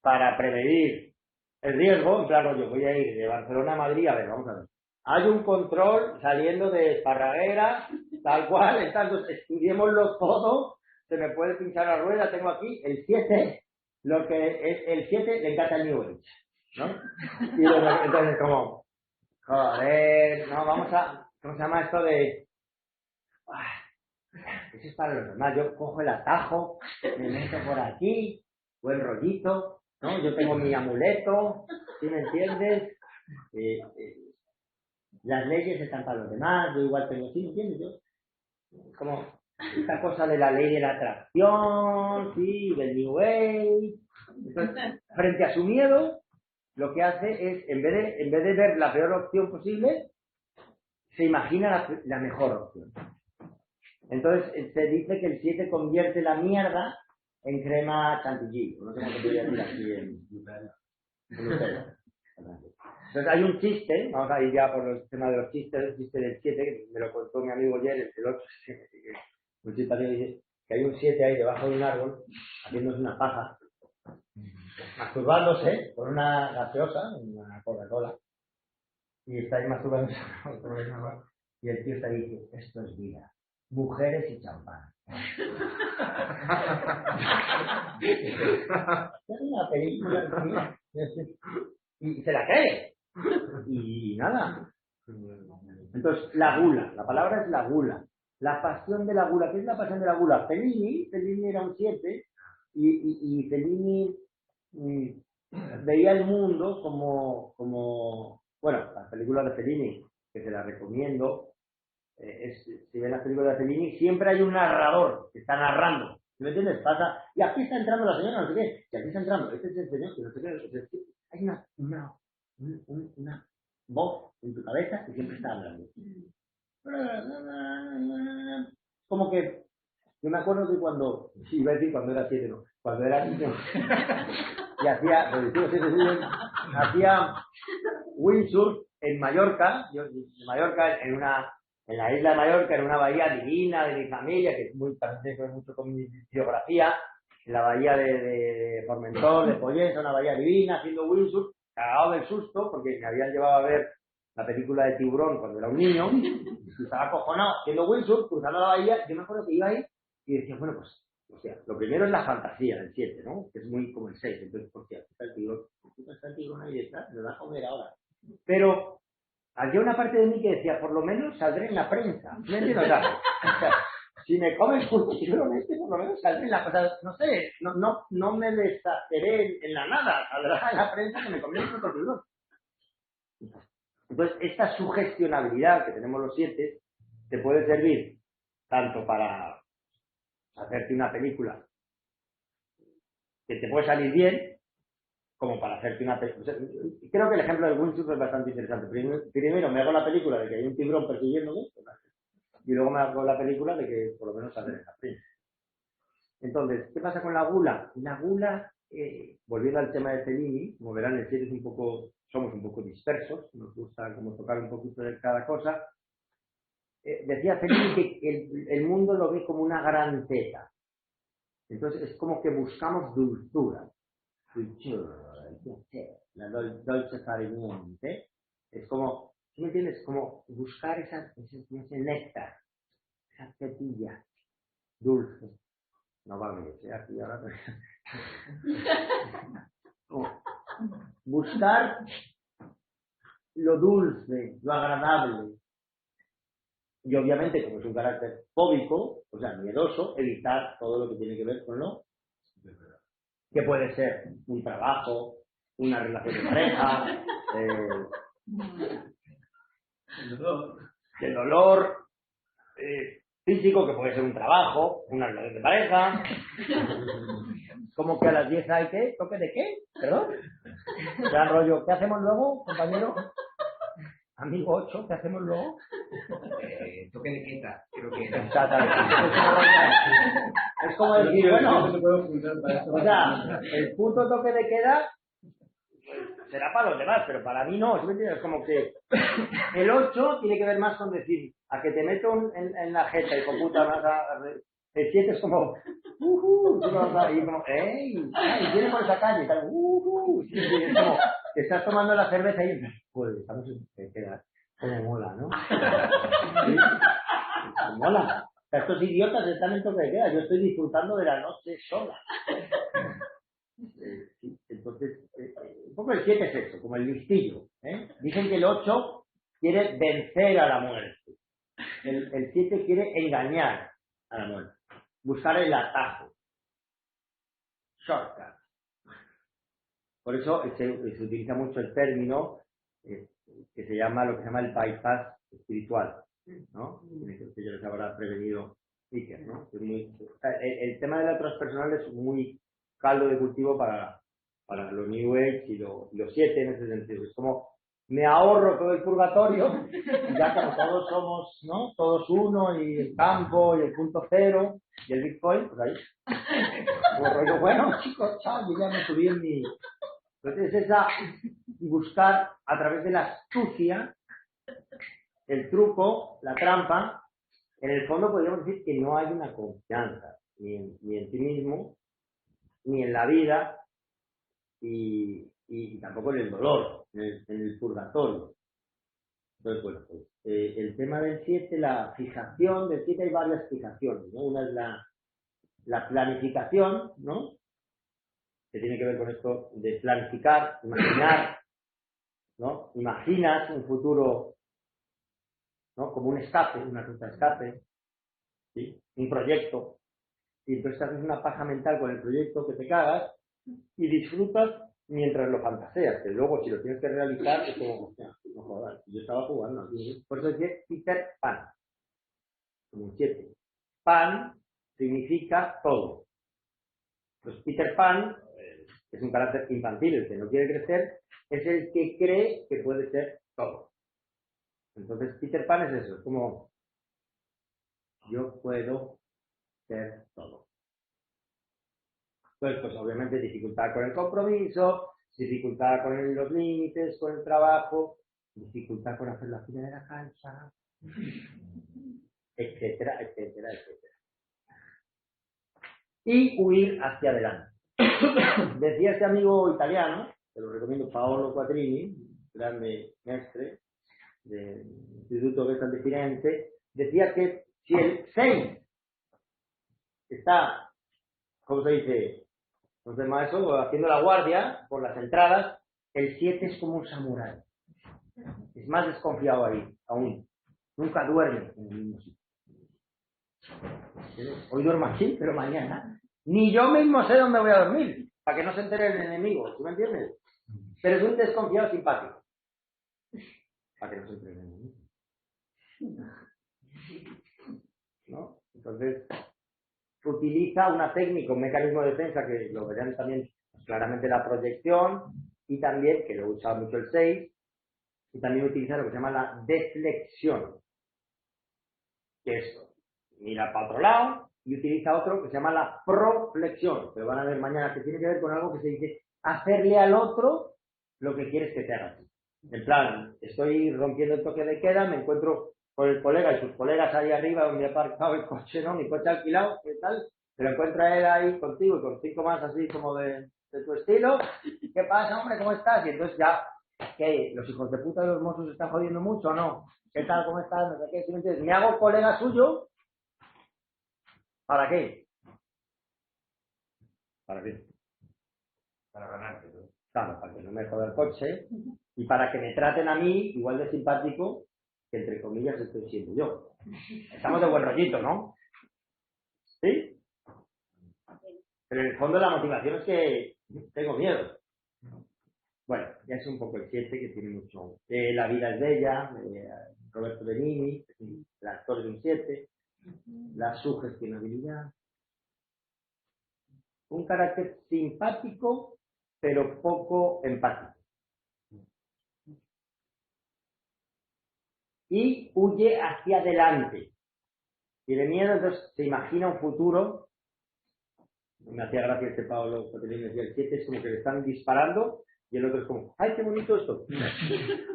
para prevenir el riesgo, en plan, yo voy a ir de Barcelona a Madrid, a ver, vamos a ver. hay un control saliendo de Esparraguera, tal cual, entonces estudiémoslo todo, se me puede pinchar la rueda, tengo aquí el 7, lo que es el 7 le encanta el New Age, ¿no? Y entonces como, joder, no, vamos a, ¿cómo se llama esto de? Eso es para los demás, yo cojo el atajo, me meto por aquí, buen rollito, ¿no? Yo tengo mi amuleto, ¿sí me entiendes? Las leyes están para los demás, yo igual tengo, ¿sí me entiendes? Yo, como esta cosa de la ley de la atracción, sí, del New Age. Entonces, frente a su miedo, lo que hace es, en vez de ver la peor opción posible, se imagina la mejor opción. Entonces, se dice que el 7 convierte la mierda en crema chantilly. No sé cómo se podría decir aquí en Nutella. Entonces, hay un chiste, vamos a ir ya por el tema de los chistes, el chiste del 7, que me lo contó mi amigo ayer, el 8, un simpático, dice que hay un 7 ahí debajo de un árbol, haciéndose una paja, masturbándose con una gaseosa, una Coca-Cola, y está ahí masturbándose y el tío está ahí y dice, esto es vida. Mujeres y champán. Es una película y se la cree. Y nada. Entonces, la gula. La palabra es la gula. La pasión de la gula. ¿Qué es la pasión de la gula? Fellini era un 7 y Fellini veía el mundo como bueno, las películas de Fellini, que se las recomiendo. Si ven las películas de Fellini, siempre hay un narrador que está narrando. ¿Me entiendes? Pasa, y aquí está entrando la señora, no sé qué, y aquí está entrando, este es el señor, que no sé qué. Hay una voz en tu cabeza que siempre está hablando. Como que, yo me acuerdo que iba a decir cuando era 7, no, cuando era niño, y hacía windsurf en Mallorca, en la isla de Mallorca, en una bahía divina de mi familia, que es también tiene mucho con mi geografía, en la bahía de Formentor, de Poyensa, una bahía divina, haciendo windsurf, cagado del susto, porque me habían llevado a ver la película de Tiburón cuando era un niño, y estaba acojonado haciendo windsurf, cruzando la bahía. Yo me acuerdo que iba ahí y decía, bueno, pues, o sea, lo primero es la fantasía del 7, ¿no? Que es muy como el 6, entonces, ¿por qué está el tiburón ahí detrás? Me va a comer ahora. Pero había una parte de mí que decía, por lo menos saldré en la prensa. ¿Me entiendes? O sea, si me comen un tiburón por lo menos saldré en la prensa. No sé, no me deshaceré en la nada. Saldrá en la prensa que me comí un tiburón. Entonces, esta sugestionabilidad que tenemos los 7 te puede servir tanto para hacerte una película que te puede salir bien, como para hacerte una película. O sea, creo que el ejemplo del windsurf es bastante interesante. Primero me hago la película de que hay un tiburón persiguiéndome, y luego me hago la película de que por lo menos sale en la prensa. Entonces, ¿qué pasa con la gula? La gula, volviendo al tema de Fellini, como verán, el 7 somos un poco dispersos, nos gusta como tocar un poquito de cada cosa. Decía Fellini que el mundo lo ve como una gran teta. Entonces es como que buscamos dulzura. La dolce far niente. Es como, ¿sí me entiendes? Como buscar ese néctar, esa tetilla dulce. No va a ver, aquí ahora. Buscar lo dulce, lo agradable. Y obviamente, como es un carácter fóbico, o sea, miedoso, evitar todo lo que tiene que ver con lo que puede ser un trabajo, una relación de pareja, el dolor físico, que puede ser un trabajo, una relación de pareja. Como que a las 10 hay ¿qué? ¿Toque de qué? ¿Perdón? Ya rollo, ¿qué hacemos luego, compañero? Amigo 8, ¿qué hacemos luego? Toque de queta, creo que es como decir, bueno, o sea, el puto toque de queda será para los demás, pero para mí no. Es como que el 8 tiene que ver más con decir, a que te meto en la jeta y con puta más el 7 es como, y como, y viene por esa calle, y tal, es como, que estás tomando la cerveza y pues estamos en queda. Como mola, ¿no? Sí, como mola. O sea, estos idiotas están en toque de queda. Yo estoy disfrutando de la noche sola. Sí, entonces, un poco el 7 es eso, como el listillo. Dicen que el 8 quiere vencer a la muerte. El 7 quiere engañar a la muerte. Buscar el atajo. Shortcut. Por eso se utiliza mucho el término que se llama lo que se llama el bypass espiritual, ¿no? Que ya les habrá prevenido Iker, ¿no? El tema de la transpersonal es muy caldo de cultivo para los New Age y los 7 en ese sentido. Es como me ahorro todo el purgatorio y ya como todos somos, ¿no? Todos uno y el campo y el punto cero y el Bitcoin, pues ahí. Como rollo, bueno, chicos, chao, yo ya me subí en mi... Entonces es esa buscar a través de la astucia, el truco, la trampa. En el fondo podríamos decir que no hay una confianza ni en ti mismo, ni en la vida, y tampoco en el dolor, en el purgatorio. Entonces, bueno, pues, el tema del 7, la fijación del 7, hay varias fijaciones, ¿no? Una es la planificación, ¿no? Que tiene que ver con esto de planificar, imaginar, ¿no? Imaginas un futuro, ¿no? Como un escape, una ruta de escape, ¿sí? Un proyecto, y entonces haces una paja mental con el proyecto que te cagas y disfrutas mientras lo fantaseas, que luego si lo tienes que realizar es como, hostia, no jodas, yo estaba jugando aquí. Por eso decía Peter Pan, como un 7. Pan significa todo. Pues Peter Pan es un carácter infantil, el que no quiere crecer, es el que cree que puede ser todo. Entonces Peter Pan es eso, es como yo puedo ser todo. Pues obviamente dificultad con el compromiso, dificultad con los límites, con el trabajo, dificultad con hacer la fila de la cancha, etcétera, etcétera, etcétera. Y huir hacia adelante. Decía este amigo italiano, te lo recomiendo, Paolo Quattrini, grande mestre del Instituto Gestal de Firenze, decía que si el 6 está, ¿cómo se dice? ¿Cómo se llama eso? Haciendo la guardia por las entradas, el 7 es como un samurái. Es más desconfiado ahí, aún. Nunca duerme en el mismo sitio. Hoy duermo aquí, pero mañana ni yo mismo sé dónde voy a dormir, para que no se entere el enemigo, ¿tú me entiendes? Pero es un desconfiado simpático. Para que no se entere el enemigo. ¿No? Entonces, utiliza una técnica, un mecanismo de defensa que lo verán también claramente la proyección, y también, que lo usa mucho el 6, y también utiliza lo que se llama la deflexión, que es mira para otro lado, y utiliza otro que se llama la proflexión, que lo van a ver mañana, que tiene que ver con algo que se dice hacerle al otro lo que quieres que te haga. En plan, estoy rompiendo el toque de queda, me encuentro con el colega y sus colegas ahí arriba donde he aparcado el coche, ¿no? Mi coche alquilado, ¿qué tal? Se lo encuentra él ahí contigo y con 5 más así como de tu estilo. ¿Qué pasa, hombre? ¿Cómo estás? Y entonces ya, ¿qué? ¿Los hijos de puta de los mozos se están jodiendo mucho o no? ¿Qué tal? ¿Cómo estás? No sé qué. ¿Sí me entiendes? Me hago colega suyo. ¿Para qué? ¿Para qué? Para ganarte, ¿no? Claro, para que no me joda el coche y para que me traten a mí igual de simpático que entre comillas estoy siendo yo. Estamos de buen rollito, ¿no? ¿Sí? Pero en el fondo la motivación es que tengo miedo. Bueno, ya es un poco el 7 que tiene mucho. La vida es bella, Roberto Benigni, el actor de un 7, la sugestionabilidad. Un carácter simpático, pero poco empático. Y huye hacia adelante. Tiene miedo, entonces se imagina un futuro. Me hacía gracia este Pablo Cotelín, decía el 7 es como que le están disparando y el otro es como, ¡ay, qué bonito esto!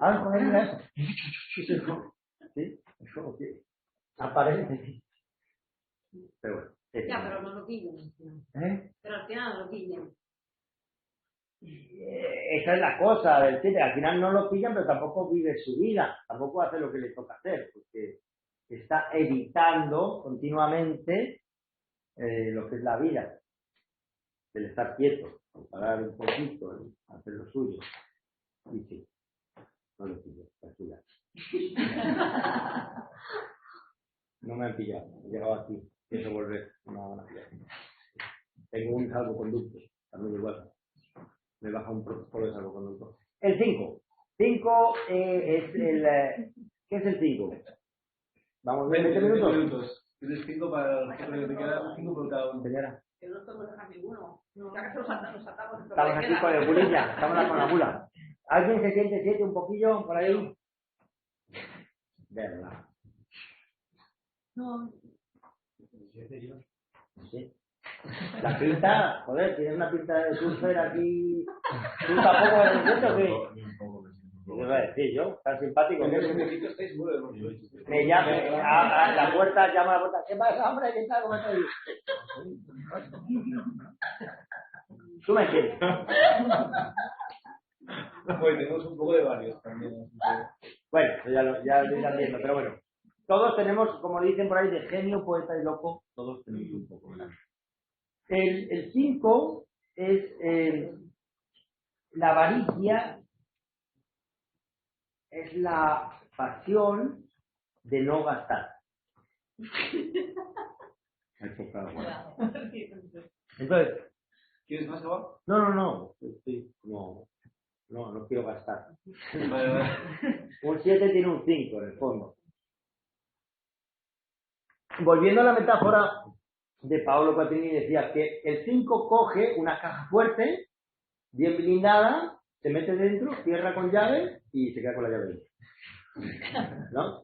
¡Ah, joder, mira eso! ¿Sí? Es como que aparece. Pero bueno. Ya, pero no lo pillan. ¿Eh? Pero al final no lo pillan. esa es la cosa del 7. Al final no lo pillan, pero tampoco vive su vida. Tampoco hace lo que le toca hacer, porque está evitando continuamente lo que es la vida. El estar quieto, parar un poquito, hacer lo suyo. Y sí, no lo pillo, tranquila. No me han pillado, he llegado aquí, pienso volver, no me van a pillar. Tengo un salvoconducto, también igual. Me baja un protocolo de salvoconducto. El 5. 5 es el... ¿Qué es el 5? Vamos, 20 minutos. Tienes 5 para el jefe que te queda, 5 por cada uno. Señora. Que no estamos dejando ninguno. Ya que nos atamos. Estamos aquí con el bulilla, estamos con la bula. ¿Alguien se siente 7 un poquillo por ahí? Verdad. No. Sí. La pinta, joder, tienes una pinta de surfer aquí. ¿Tú tampoco eres cierto o qué? ¿Qué iba a decir yo? Tan simpático que eres. Me llama a la puerta, llama a la puerta. ¿Qué pasa, hombre? ¿Qué tal? ¿Cómo estás? ¿Tú me entiendes? Pues tenemos un poco de varios también. Bueno, ya lo estoy viendo, pero bueno. Todos tenemos, como dicen por ahí, de genio, poeta y loco, todos tenemos un poco, ¿verdad? El 5 es la avaricia, es la pasión de no gastar. Entonces, ¿Quieres más agua? no, estoy como, no quiero gastar. Vale. Un 7 tiene un 5 en el fondo. Volviendo a la metáfora de Paolo Patrini, decía que el 5 coge una caja fuerte, bien blindada, se mete dentro, cierra con llave y se queda con la llave dentro. ¿No?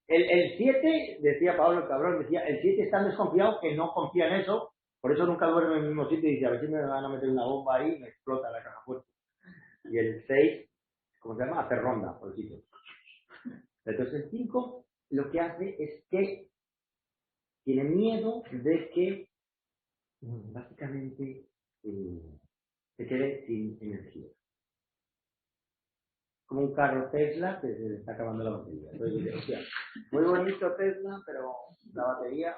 El 7, decía Paolo el cabrón, decía, el 7 es tan desconfiado que no confía en eso, por eso nunca duerme en el mismo sitio y dice, a ver si me van a meter una bomba ahí y me explota la caja fuerte. Y el 6, ¿cómo se llama? Hace ronda por el sitio. Entonces el 5 lo que hace es que tiene miedo de que básicamente se quede sin energía. Como un carro Tesla que se le está acabando la batería. Entonces dice, hostia, muy bonito Tesla, pero la batería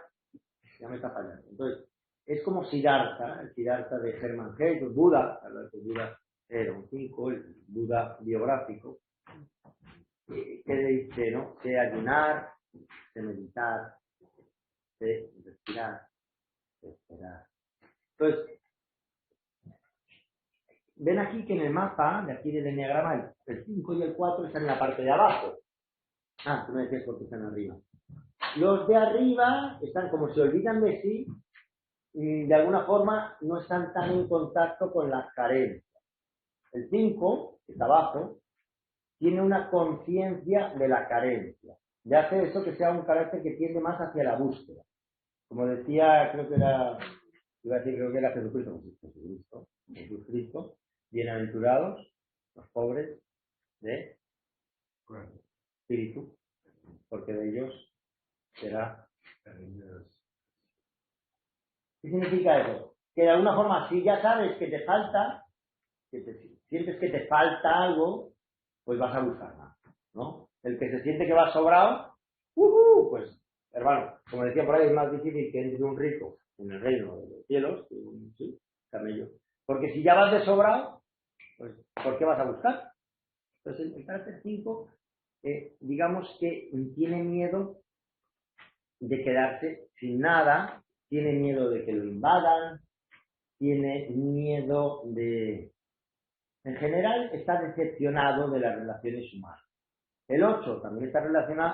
ya me está fallando. Entonces, es como Siddhartha, el Siddhartha de Hermann Hesse, Buda, el Buda era un 5, el Buda biográfico, que dice, ¿no? Sé ayunar, sé meditar, sé respirar, sé esperar. Entonces, ven aquí que en el mapa de aquí del enneagrama el 5 y el 4 están en la parte de abajo. Ah, tú me decías porque están arriba. Los de arriba están como se olvidan de sí y de alguna forma no están tan en contacto con las carencias. El 5, que está abajo, tiene una conciencia de la carencia. Y hace eso que sea un carácter que tiende más hacia la búsqueda. Como decía, creo que era Jesucristo, bienaventurados los pobres de espíritu, porque de ellos será. ¿Qué significa eso? Que de alguna forma, si ya sabes que te falta, sientes que te falta algo, pues vas a buscar más, ¿no? El que se siente que va sobrado, pues, hermano, como decía por ahí, es más difícil que entre un rico en el reino de los cielos que un camello. Porque si ya vas de sobrado, pues, ¿por qué vas a buscar? Entonces, el carácter 5, digamos que tiene miedo de quedarse sin nada, tiene miedo de que lo invadan, tiene miedo de... En general, está decepcionado de las relaciones humanas. El 8 también está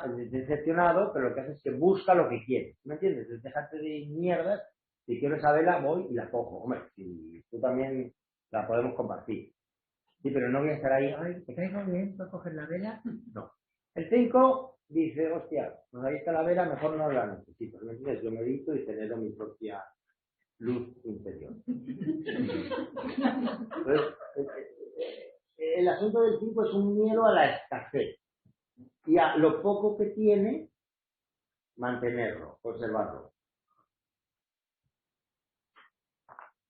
decepcionado, pero lo que hace es que busca lo que quiere. ¿Me entiendes? Es dejarte de mierdas. Si quiero esa vela, voy y la cojo. Hombre, si tú también la podemos compartir. Sí, pero no voy a estar ahí, ay, ¿te caigo bien para coger la vela? No. El 5 dice, hostia, pues ahí está la vela, mejor no la necesito. ¿Me entiendes? Yo medito y genero mi propia luz interior. Entonces, el asunto del 5 es un miedo a la escasez y a lo poco que tiene, mantenerlo, conservarlo.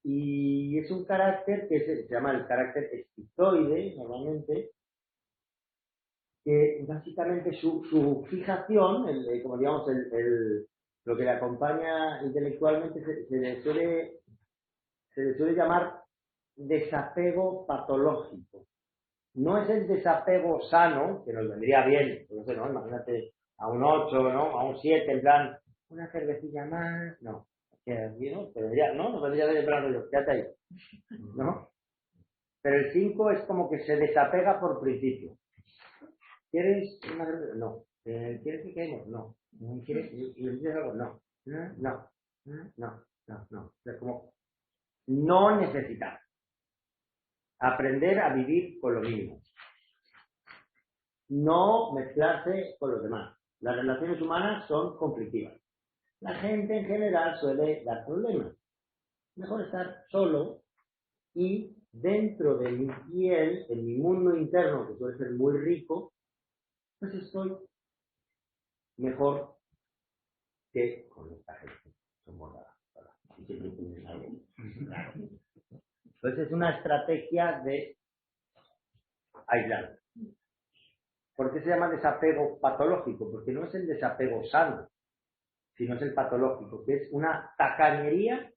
Y es un carácter que se llama el carácter esquizoide, normalmente, que básicamente su fijación, como digamos, lo que le acompaña intelectualmente, se le suele llamar desapego patológico. No es el desapego sano, que nos vendría bien, no sé, ¿no? Imagínate a un 8, ¿no? A un 7, en plan, una cervecilla más, no. ¿No? No vendría bien en plan rollo, quédate ahí, ¿no? Pero el 5 es como que se desapega por principio. ¿Quieres una cerveza? No. ¿Quieres que quedemos? No. ¿Quieres? ¿Y dices algo? No. No. Es como no necesitar. Aprender a vivir con lo mismo. No mezclarse con los demás. Las relaciones humanas son conflictivas. La gente en general suele dar problemas. Mejor estar solo y dentro de mi piel, en mi mundo interno, que suele ser muy rico, pues estoy mejor que con esta gente. Son bordadas. Y siempre tienen algo. Entonces es una estrategia de aislar. ¿Por qué se llama desapego patológico? Porque no es el desapego sano, sino es el patológico, que es una tacañería,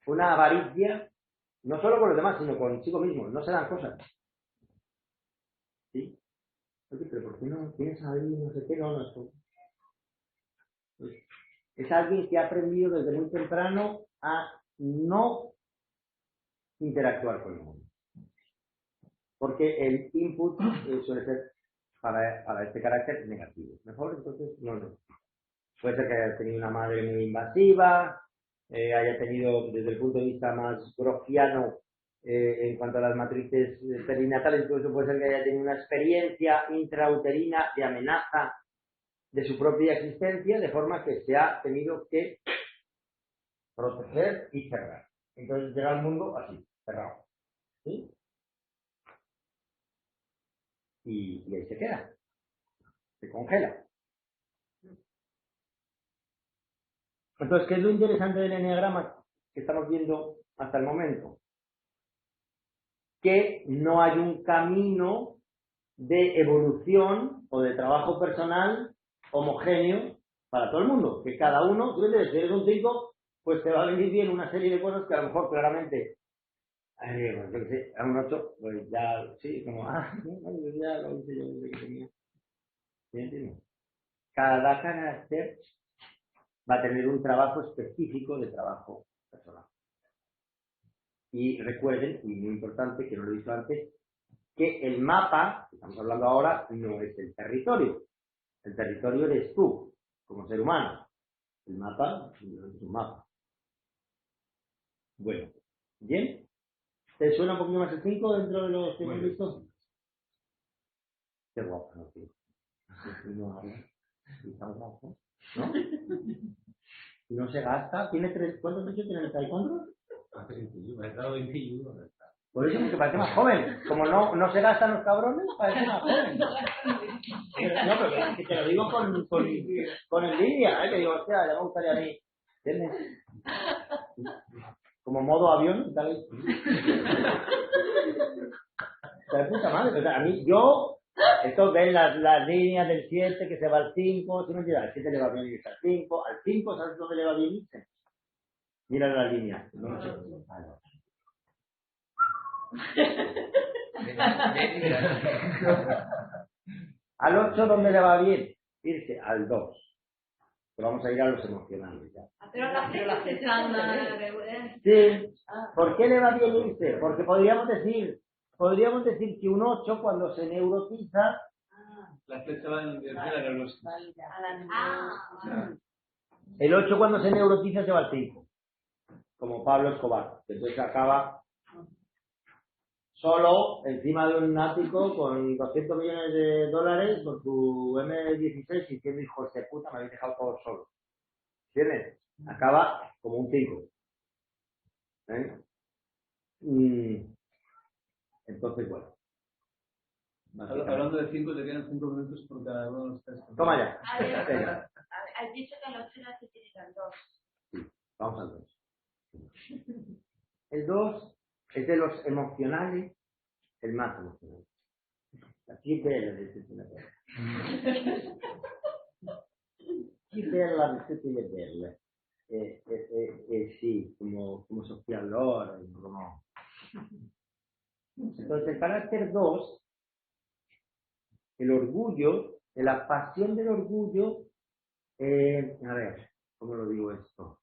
una avaricia, no solo con los demás, sino consigo mismo. No se dan cosas. ¿Sí? Oye, pero ¿por qué no tienes ahí no sé qué? No, esto. Es alguien que ha aprendido desde muy temprano a no interactuar con el mundo. Porque el input suele ser para este carácter negativo. Mejor entonces no. Puede ser que haya tenido una madre muy invasiva, haya tenido desde el punto de vista más grofiano en cuanto a las matrices perinatales, incluso puede ser que haya tenido una experiencia intrauterina de amenaza de su propia existencia, de forma que se ha tenido que proteger y cerrar. Entonces llega al mundo así, cerrado. ¿Sí? Y ahí se queda. Se congela. Entonces, ¿qué es lo interesante del eneagrama que estamos viendo hasta el momento? Que no hay un camino de evolución o de trabajo personal homogéneo para todo el mundo. Que cada uno, si eres un 5, pues te va a venir bien una serie de cosas que a lo mejor claramente, pues, yo qué sé, a un 8, pues ya, sí, como, pues ya lo hice yo desde que tenía. ¿Sí entiendes? Cada carácter va a tener un trabajo específico de trabajo personal. Y recuerden, y muy importante, que no lo he dicho antes, que el mapa, que estamos hablando ahora, no es el territorio. El territorio eres tú, como ser humano. El mapa no es un mapa. Bueno, ¿bien? ¿Te suena un poquito más el 5 dentro de los que hemos visto? Qué guapo, ¿no, tío? No habla. Y está guapo, ¿no? No se gasta. ¿Tiene 3? ¿Cuántos años tiene el taekwondo? Me ha dado 21. Por eso, porque parece más joven. Como no se gastan los cabrones, parece más joven. Pero que te lo digo con envidia, que digo, hostia, ya me gustaría a mí. ¿Entiendes? Como modo avión, tal vez. De puta madre. O sea, a mí, esto ven las líneas del 7 que se va al 5, ¿tú no entiendes? Al 7 le va bien irse al 5, al 5, ¿sabes dónde le va bien irse? Mira la línea. No sé. Al 8, ¿dónde le va bien? Irse al 2. Pero vamos a ir a los emocionales ya. Pero la gente se van a Sí. ¿Por qué le va bien irse? Porque podríamos decir que un 8 cuando se neurotiza... La flecha va en dirección a la neurosis. El 8 cuando se neurotiza se va al 5. Como Pablo Escobar. Entonces acaba solo encima de un ático con 200 millones de dólares con su M16 y diciendo, hijos de puta, me habéis dejado todos solos. ¿Entiendes? Acaba como un 5. Entonces, bueno. Hablando de 5, te quedan 5 minutos por cada uno de los 3. Toma ya. Has dicho que a los 8 se tienen 2. Sí, vamos al 2. 2 es de los emocionales, el más emocional. Che bella le belle. Sí, como Sofía Loren, como... Entonces, el carácter 2, el orgullo, la pasión del orgullo, a ver, ¿cómo lo digo esto?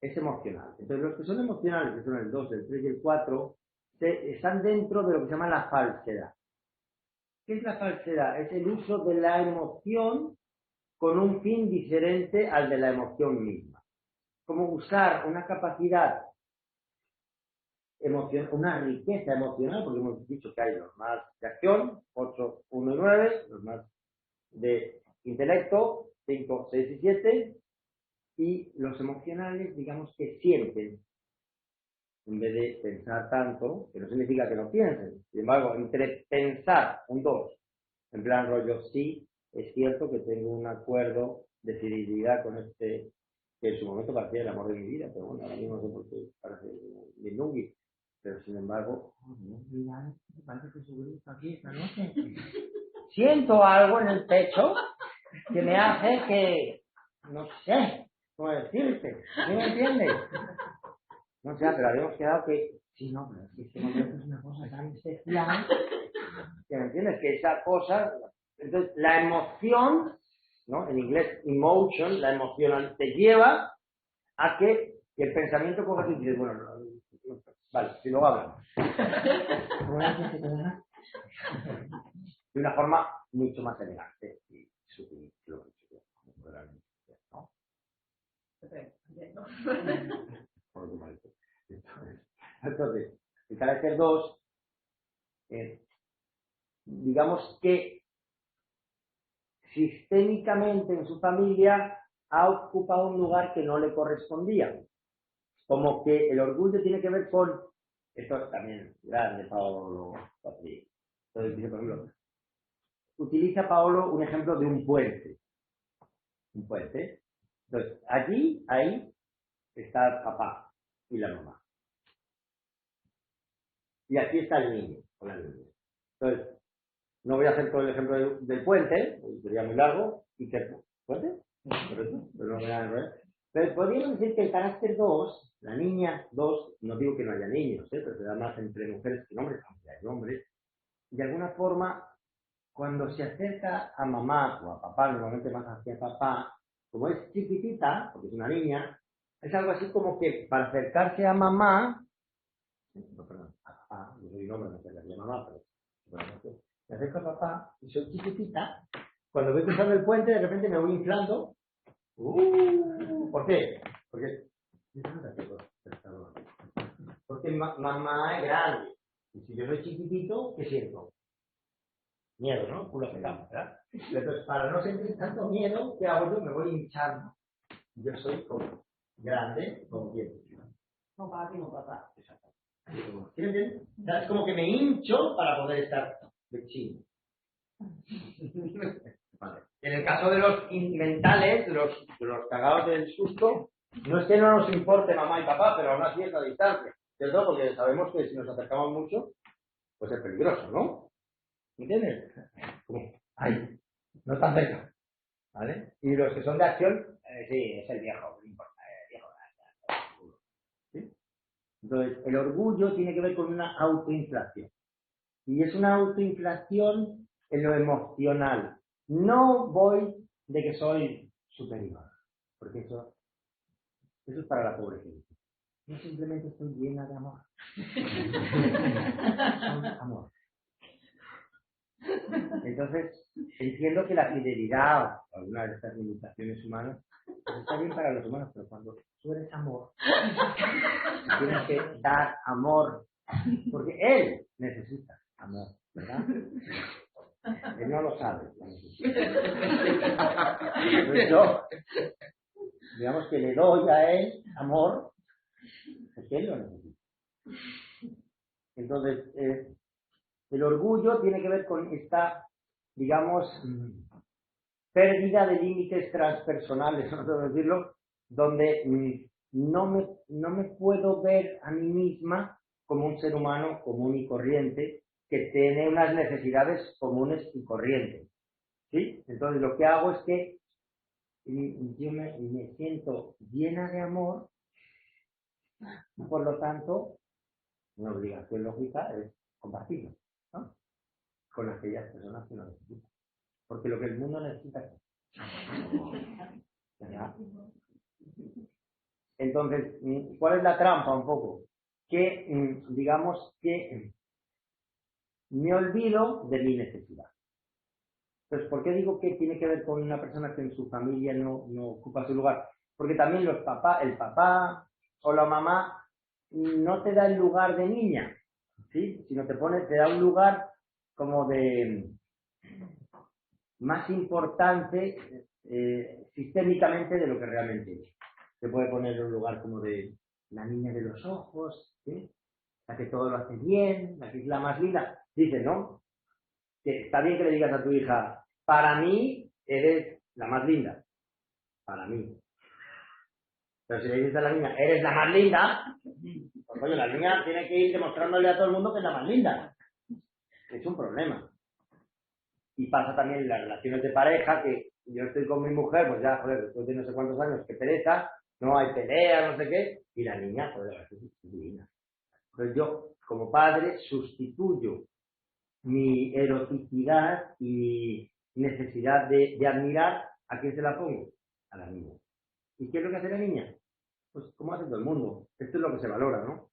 Es emocional. Entonces, los que son emocionales, que son el 2, el 3 y el 4, están dentro de lo que se llama la falsedad. ¿Qué es la falsedad? Es el uso de la emoción con un fin diferente al de la emoción misma. Como usar una capacidad emocional, una riqueza emocional, porque hemos dicho que hay los más de acción, 8, 1 y 9, los más de intelecto, 5, 6 y 7, y los emocionales, digamos que sienten, en vez de pensar tanto, que no significa que no piensen. Sin embargo, entre pensar, un 2, en plan rollo, sí, es cierto que tengo un acuerdo de fidelidad con este, que en su momento parecía el amor de mi vida, pero bueno, ahora mismo no sé por qué parece mi nugget. Pero sin embargo, me parece que Jesucristo aquí esta noche. Siento algo en el pecho que me hace que, no sé, cómo decirte, ¿sí me entiendes? No sé, pero habíamos quedado que, sí, no, pero es que este momento es una cosa tan especial, que me entiendes, que esa cosa, entonces la emoción, ¿no? En inglés emotion, la emoción te lleva a que el pensamiento coja y dices, bueno, vale, si luego hablamos. De una forma mucho más elegante y sutil, ¿no? Entonces, el carácter 2, digamos que sistémicamente en su familia ha ocupado un lugar que no le correspondía. Como que el orgullo tiene que ver con, esto es también grande, Paolo Patri. Entonces dice, por ejemplo, utiliza Paolo un ejemplo de un puente. Un puente. Entonces, allí, ahí, está el papá y la mamá. Y aquí está el niño, o la niña. Entonces, no voy a hacer todo el ejemplo del puente, sería muy largo, y que ¿puente? Correcto, pero no voy a enrollar. Pero podríamos decir que el carácter 2, la niña 2, no digo que no haya niños, pero se da más entre mujeres que hombres, aunque hay hombres, de alguna forma, cuando se acerca a mamá o a papá, normalmente más hacia papá, como es chiquitita, porque es una niña, es algo así como que para acercarse a mamá, no, perdón, a papá, yo soy un hombre, no sé a mamá, pero bueno, me acerco a papá y soy chiquitita, cuando voy cruzando el puente de repente me voy inflando. ¿Por qué? Porque mamá es grande. Y si yo soy chiquitito, ¿qué siento? Miedo, ¿no? Culo pegamos, ¿verdad? Entonces, para no sentir tanto miedo, ¿qué hago yo? Me voy hinchando. Yo soy como grande, como bien. No papi, no papá. Exacto. ¿Sí me entiendes? O sea, es como que me hincho para poder estar de chino. Vale. En el caso de los mentales, de los cagados del susto, no es que no nos importe mamá y papá, pero a una cierta distancia, ¿cierto? Porque sabemos que si nos acercamos mucho, pues es peligroso, ¿no? ¿Entiendes? Como, ay, no tan cerca, ¿vale? Y los que son de acción, sí, es el viejo, no importa, el viejo. ¿Sí? Entonces, el orgullo tiene que ver con una autoinflación. Y es una autoinflación en lo emocional. No voy de que soy superior, porque eso es para la pobre gente. Yo simplemente estoy llena de amor. Son amor. Entonces, entiendo que la fidelidad o alguna de estas limitaciones humanas pues está bien para los humanos, pero cuando tú eres amor, tienes que dar amor, porque él necesita amor, ¿verdad? Él no lo sabe. Entonces yo, digamos que le doy a él amor, porque él lo necesita. Entonces, el orgullo tiene que ver con esta, digamos, pérdida de límites transpersonales, no sé cómo decirlo, donde no me puedo ver a mí misma como un ser humano común y corriente que tiene unas necesidades comunes y corrientes, ¿sí? Entonces lo que hago es que yo me siento llena de amor y por lo tanto una obligación lógica es compartirlo, ¿no? Con aquellas personas que lo necesitan. Porque lo que el mundo necesita es... ¿verdad? Entonces, ¿cuál es la trampa un poco? Que, digamos que me olvido de mi necesidad. Entonces, ¿por qué digo que tiene que ver con una persona que en su familia no ocupa su lugar? Porque también el papá o la mamá no te da el lugar de niña, ¿sí? Sino te da un lugar como de más importante sistémicamente de lo que realmente es. Se puede poner en un lugar como de la niña de los ojos, ¿sí? La que todo lo hace bien, la que es la más linda. Dice, ¿no? Que está bien que le digas a tu hija, para mí eres la más linda. Para mí. Pero si le dices a la niña, eres la más linda, pues coño, la niña tiene que ir demostrándole a todo el mundo que es la más linda. Es un problema. Y pasa también en las relaciones de pareja, que yo estoy con mi mujer, pues ya, joder, después de no sé cuántos años, que pereza, no hay pelea, no sé qué, y la niña, joder, es divina. Entonces yo, como padre, sustituyo mi eroticidad y mi necesidad de admirar, ¿a quién se la pongo? A la niña. ¿Y qué es lo que hace la niña? Pues como hace todo el mundo. Esto es lo que se valora, ¿no?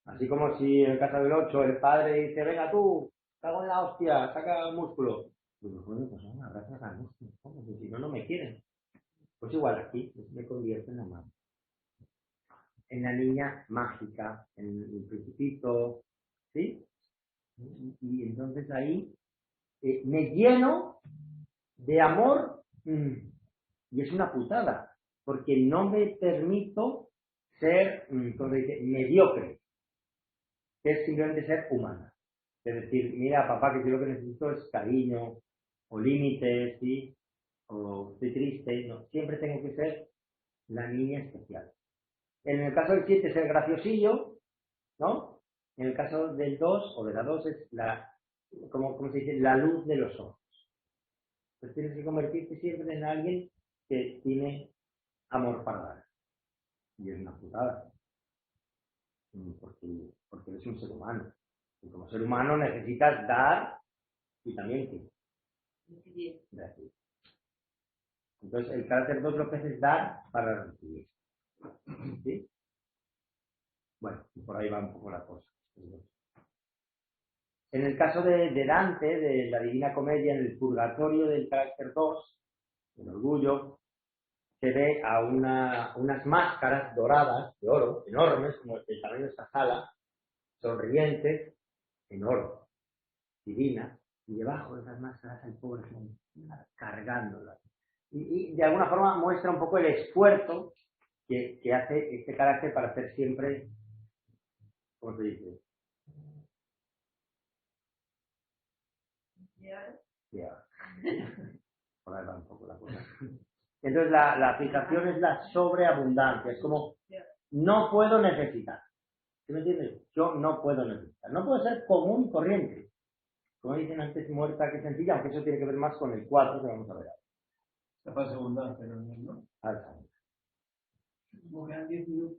Así como si en casa del 8 el padre dice, venga tú, cago en la hostia, saca músculo. Pues bueno, pues habrá que sacar músculo. Pues si no, no me quieren. Pues igual aquí, pues me convierto en la madre. En la niña mágica, en el principito, ¿sí? Y entonces ahí me lleno de amor y es una putada, porque no me permito ser, como se dice, mediocre, que es simplemente ser humana. Es decir, mira, papá, que yo lo que necesito es cariño, o límites, ¿sí? O estoy triste, no, siempre tengo que ser la niña especial. En el caso del 7 es el graciosillo, ¿no? En el caso del 2 o de la 2 es la, como se dice, la luz de los ojos. Pues tienes que convertirte siempre en alguien que tiene amor para dar. Y es una putada. Porque eres un ser humano. Y como ser humano necesitas dar y también recibir. Entonces el carácter 2 lo que hace es dar para recibir. ¿Sí? Bueno, por ahí va un poco la cosa. En el caso de Dante, de la Divina Comedia, en el purgatorio del carácter 2, el orgullo, se ve a unas máscaras doradas de oro, enormes, como el tamaño de esta sala, sonrientes, en oro, divinas, y debajo de esas máscaras hay pobre gente, cargándolas. Y de alguna forma muestra un poco el esfuerzo que hace este carácter para ser siempre, ¿cómo se dice? Por ahí va un poco la cosa. Entonces la aplicación es la sobreabundancia, es como no puedo necesitar. ¿Sí me entiendes? Yo no puedo necesitar. No puedo ser común y corriente. Como dicen antes, muerta que sencilla, aunque eso tiene que ver más con el 4 que vamos a ver ahora. Está para abundancia, ¿no? Como quedan 10 minutos,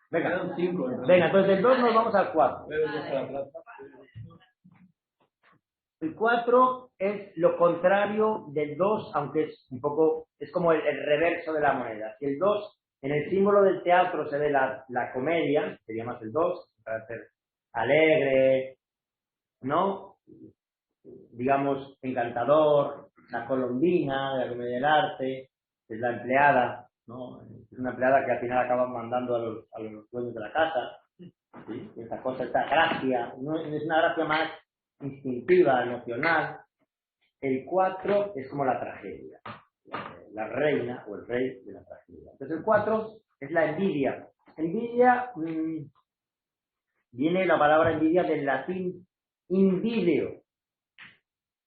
Venga, quedan 5. venga, entonces del 2 nos vamos al 4. El 4 es lo contrario del 2, aunque es un poco, es como el reverso de la moneda. Si el 2, en el símbolo del teatro se ve la comedia, sería más el 2, para ser alegre, ¿no? Digamos, encantador, la colombina de la comedia del arte, es la empleada, ¿no? Es una empleada que al final acaba mandando a los dueños de la casa, ¿sí? Esa cosa, esta gracia, no es una gracia más instintiva, emocional. El 4 es como la tragedia, la reina o el rey de la tragedia. Entonces el 4 es la envidia. Envidia, viene la palabra envidia del latín invideo.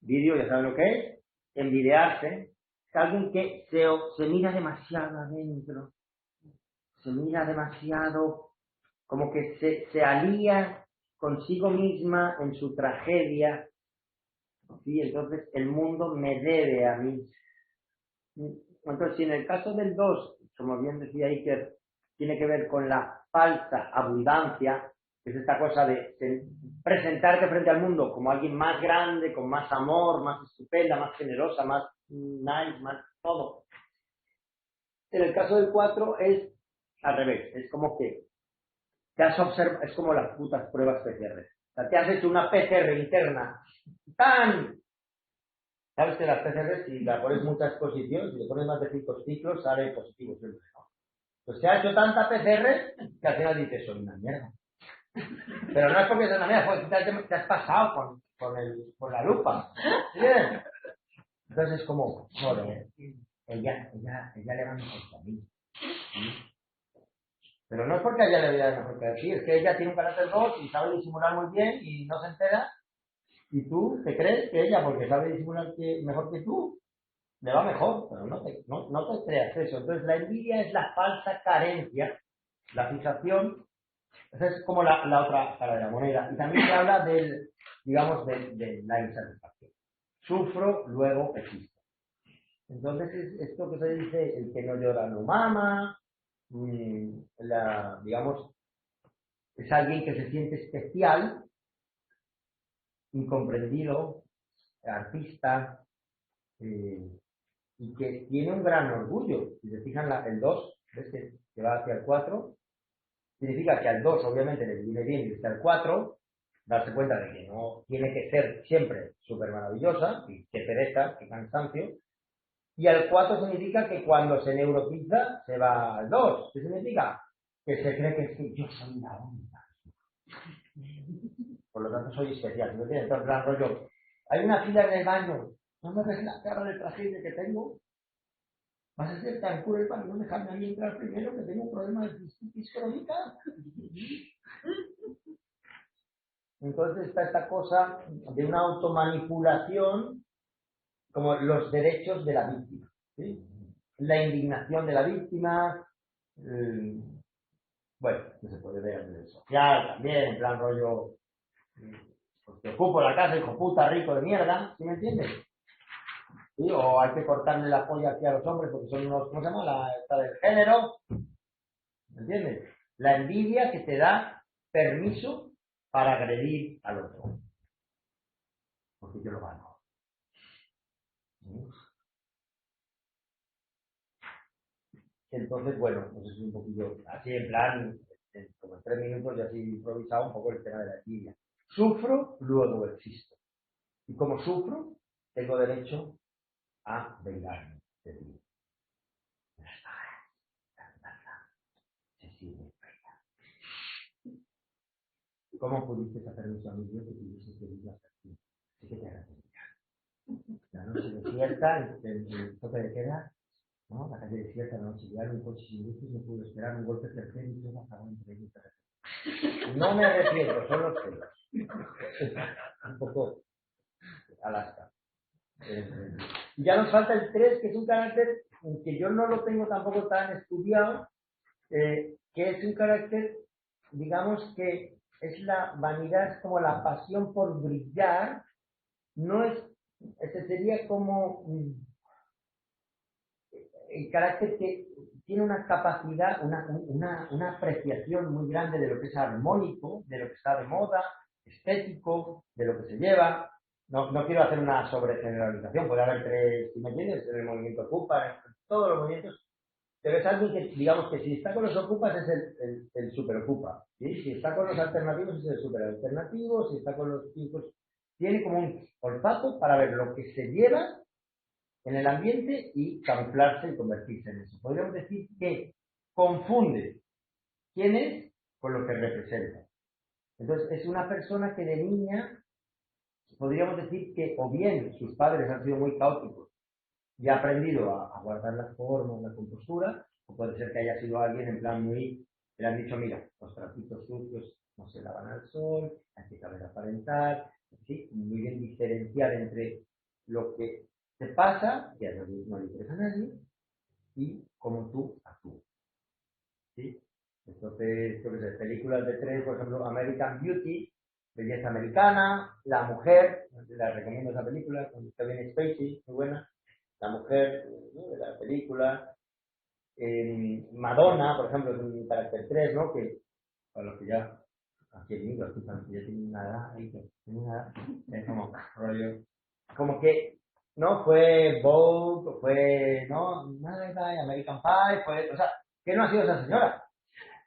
Video, ya saben lo que es, envidiarse, es alguien que se mira demasiado adentro, se mira demasiado, como que se alía consigo misma en su tragedia. Sí, entonces el mundo me debe a mí. Entonces, si en el caso del 2, como bien decía Iker, tiene que ver con la falsa abundancia, es esta cosa de presentarte frente al mundo como alguien más grande, con más amor, más estupenda, más generosa, más nice, más todo. En el caso del 4 es al revés, es como que te has observado, es como las putas pruebas PCR. O sea, te has hecho una PCR interna tan... ¿Sabes que las PCR, si la pones mucha exposición, si le pones más de 5 ciclos, sale positivo siempre, ¿no? Pues se ha hecho tanta PCR que al final dices, soy una mierda. Pero no es porque sea una mierda, porque te has pasado con la lupa. ¿Bien? Entonces es como, joder, ella le va mejor que a mí. ¿Sí? Pero no es porque a ella le vaya mejor que a ti, es que ella tiene un carácter 2 y sabe disimular muy bien y no se entera. Y tú te crees que ella, porque sabe disimular mejor que tú, le va mejor, pero no te creas eso. Entonces la envidia es la falsa carencia, la fijación, esa es como la otra cara de la moneda. Y también se habla del, digamos, de la insatisfacción. Sufro, luego existo. Entonces es esto que se dice, el que no llora no mama, digamos, es alguien que se siente especial, incomprendido, artista, y que tiene un gran orgullo. Si se fijan, el 2, ¿ves que va hacia el 4? Significa que al 2 obviamente le viene bien y está el 4, darse cuenta de que no tiene que ser siempre súper maravillosa, y que pereza, que cansancio. Y al 4 significa que cuando se neurotiza se va al 2. ¿Qué significa? Que se cree que es que yo soy la única. Por lo tanto soy especial. ¿No tiene? Entonces, gran rollo. Hay una fila en el baño. ¿No me ves la cara de tragedia que tengo? ¿Vas a ser tan cruel para no dejarme a mí entrar primero, que tengo un problema de cistitis crónica? Entonces está esta cosa de una automanipulación, como los derechos de la víctima, ¿sí? La indignación de la víctima, bueno, que se puede ver en el social también, en plan rollo, pues te ocupo la casa, hijo puta, rico de mierda, ¿sí me entiendes? ¿Sí? O hay que cortarle la polla aquí a los hombres porque son unos, ¿cómo se llama? Esta del género, ¿me entiendes? La envidia que te da permiso para agredir al otro. Porque yo lo gano. ¿Sí? Entonces, bueno, pues es un poquillo así en plan, como en 3 minutos y así improvisado un poco el tema de la envidia. Sufro, luego existo. Y como sufro, tengo derecho a vengarme de ti. Se sigue. ¿Cómo pudiste hacerme eso a mí, Dios, que tuviese que vivir así? Así que te agradezco. La noche desierta, el toque de queda, ¿no? La calle desierta, la noche diaria, un coche sin luces, no pudo esperar un golpe certero y todo acabó entre ellos. No me arrepiento, son los celos. Un poco Alaska. Y ya nos falta el 3, que es un carácter que yo no lo tengo tampoco tan estudiado, que es un carácter, digamos que es la vanidad, es como la pasión por brillar, no es, ese sería como el carácter que tiene una capacidad, una apreciación muy grande de lo que es armónico, de lo que está de moda, estético, de lo que se lleva. No quiero hacer una sobregeneralización, puede haber 3, si me entiendes, en el movimiento Ocupa, en todos los movimientos, pero es alguien que, digamos que si está con los Ocupas es el super Ocupa, ¿sí? Si está con los alternativos es el super alternativo, si está con los chicos, tiene como un olfato para ver lo que se lleva en el ambiente y camuflarse y convertirse en eso. Podríamos decir que confunde quién es con lo que representa. Entonces, es una persona que de niña, podríamos decir que o bien sus padres han sido muy caóticos y ha aprendido a guardar las formas, la compostura, o puede ser que haya sido alguien en plan muy, le han dicho, mira, los trapitos sucios no se lavan al sol, hay que saber aparentar, ¿sí? Muy bien diferenciar entre lo que te pasa, que a nadie no le interesa a nadie, y cómo tú actúas. ¿sí? Entonces, yo qué sé, películas de tres, por ejemplo, American Beauty, Belleza Americana, La Mujer, les recomiendo esa película, con Kevin Spacey, muy buena. La Mujer, ¿no? De la película. Madonna, por ejemplo, es un carácter 3, ¿no? Que para los que ya, aquí el niño, aquí para que ya tienen una edad, ahí que tienen una edad, es como rollo, como que, ¿no? Fue Vogue, fue, ¿no? American Pie, fue, o sea, ¿qué no ha sido esa señora?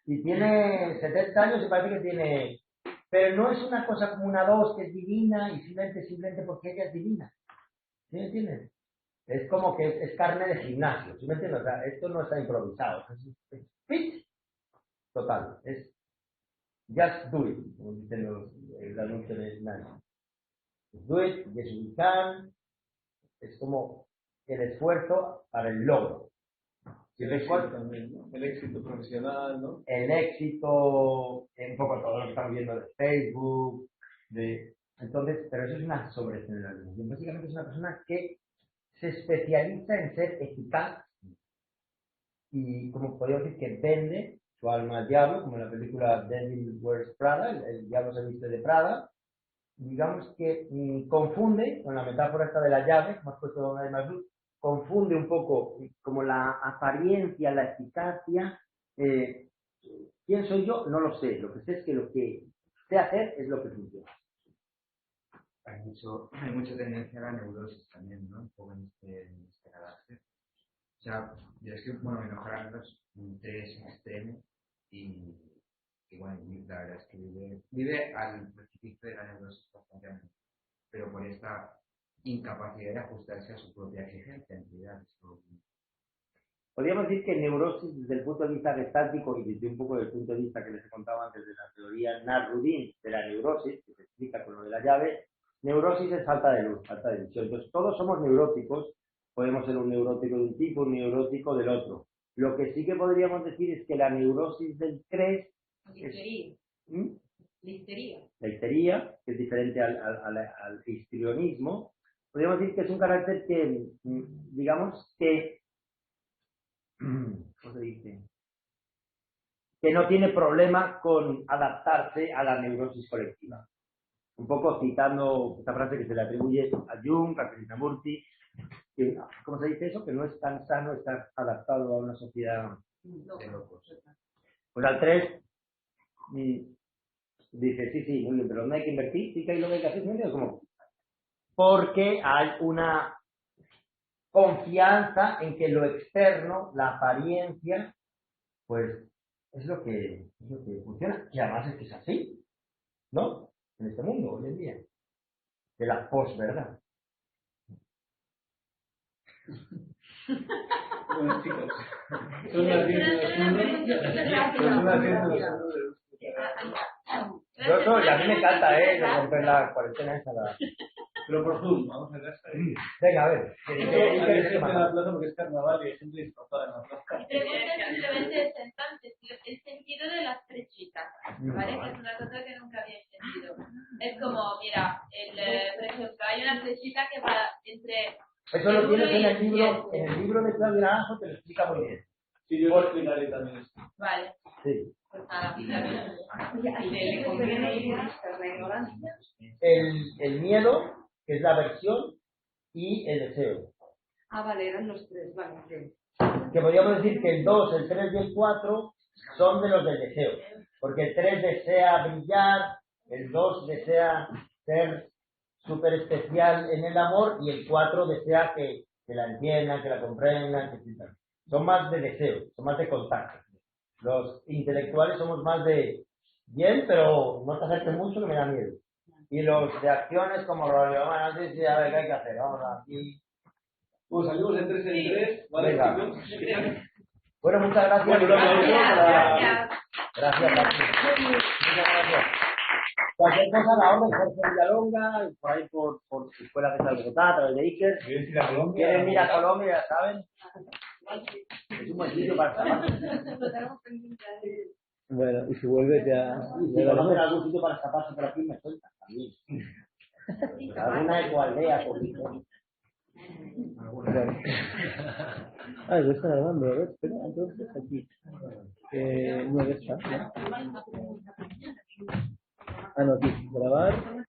Y tiene 70 años y parece que tiene, pero no es una cosa como una dos que es divina y simplemente porque ella es divina. ¿Sí me entiendes? Es como que es carne de gimnasio, ¿sí me entiendes? O sea, esto no está improvisado, es fit total, es just do it, como dicen el anuncio de gimnasio. Do it, yes we can, es como el esfuerzo para el logro. El éxito también, ¿no? El éxito profesional, ¿no? El éxito, un poco todo lo que estamos viendo de Facebook, entonces, pero eso es una sobregeneralización. Básicamente es una persona que se especializa en ser eficaz y, como podríamos decir, que vende su alma al diablo, como en la película Devil Wears Prada, el diablo se viste de Prada. Digamos que confunde, con la metáfora esta de la llave, como has puesto una de más luz, confunde un poco como la apariencia, la eficacia. ¿Quién soy yo? No lo sé. Lo que sé es que lo que sé hacer es lo que funciona. Hay mucha tendencia a la neurosis también, ¿no? Un poco en este carácter. O sea, yo es que, bueno, mi mejor amigo es un tres extremo y bueno, la verdad es que vive al precipicio de la neurosis constantemente, pero por esta incapacidad de ajustarse a su propia exigencia, en realidad. Podríamos decir que neurosis desde el punto de vista gestáltico y desde un poco del punto de vista que les he contado antes de la teoría Nasruddin de la neurosis, que se explica con lo de la llave, neurosis es falta de luz, falta de visión. Entonces todos somos neuróticos, podemos ser un neurótico de un tipo, un neurótico del otro. Lo que sí que podríamos decir es que la neurosis del 3 Listería. ¿Mm? Listería. La histeria, que es diferente al histrionismo, podríamos decir que es un carácter que, digamos, que ¿cómo se dice? Que no tiene problema con adaptarse a la neurosis colectiva. Un poco citando esta frase que se le atribuye a Jung, a Krishnamurti, que, ¿cómo se dice eso? Que no es tan sano estar adaptado a una sociedad de locos. Pues al 3 dice, sí, muy bien, pero no hay que invertir, sí que hay lo que hay que hacer, ¿no? Como, porque hay una confianza en que lo externo, la apariencia, pues es lo que funciona. Y además es que es así, ¿no? En este mundo, hoy en día. De la posverdad. Bueno, chicos, son las 10 de la Y a mí me encanta, de romper la cuarentena esa. Pero por Zoom, vamos a casa. Venga, a ver. Hay gente en la plaza porque es carnaval y hay gente disfrazada en la plaza. Mi pregunta simplemente es entonces el sentido de las flechitas, ¿vale? Que es una cosa que nunca había entendido. Es como, mira, por ejemplo, hay una flechita que va entre... Eso lo tienes en el libro, 10. en el libro de Claudio Naranjo, te lo explica muy bien. Sí, yo lo explicaré también esto. Vale. Sí. Pues nada, El miedo, que es la aversión, y el deseo. Ah, vale, eran los tres, vale. Sí. Que podríamos decir que el 2, el 3 y el 4 son de los del deseo. Porque el 3 desea brillar, el 2 desea ser súper especial en el amor y el 4 desea que la entiendan, que la comprendan, que son más de deseo, son más de contacto. Los intelectuales somos más de bien, pero no te acerques mucho que me da miedo. Y los de acciones como rollo, bueno, sí, a ver qué hay que hacer, vamos aquí. Pues salimos de 3 en 3, ¿vale, Venga. chicos? Bueno, muchas gracias. Bueno, Gracias. Gracias, Pati. Muchas gracias. Cualquier cosa a la orden, Jorge Villalonga, por ahí por su escuela que está en Bogotá, a través de Iker. ¿Quieres ir a Colombia? Quieren ir a Colombia, ya saben. Es un buen sitio para escapar. Bueno, y si vuelves ya... Y si conocen algún sitio para escaparse por aquí, me sueltan también. Alguna ecoaldea, por ejemplo. Bueno. Ah, ya están grabando, a ver, espera, entonces aquí. 9 está, ¿no? Ah, no, aquí, grabar.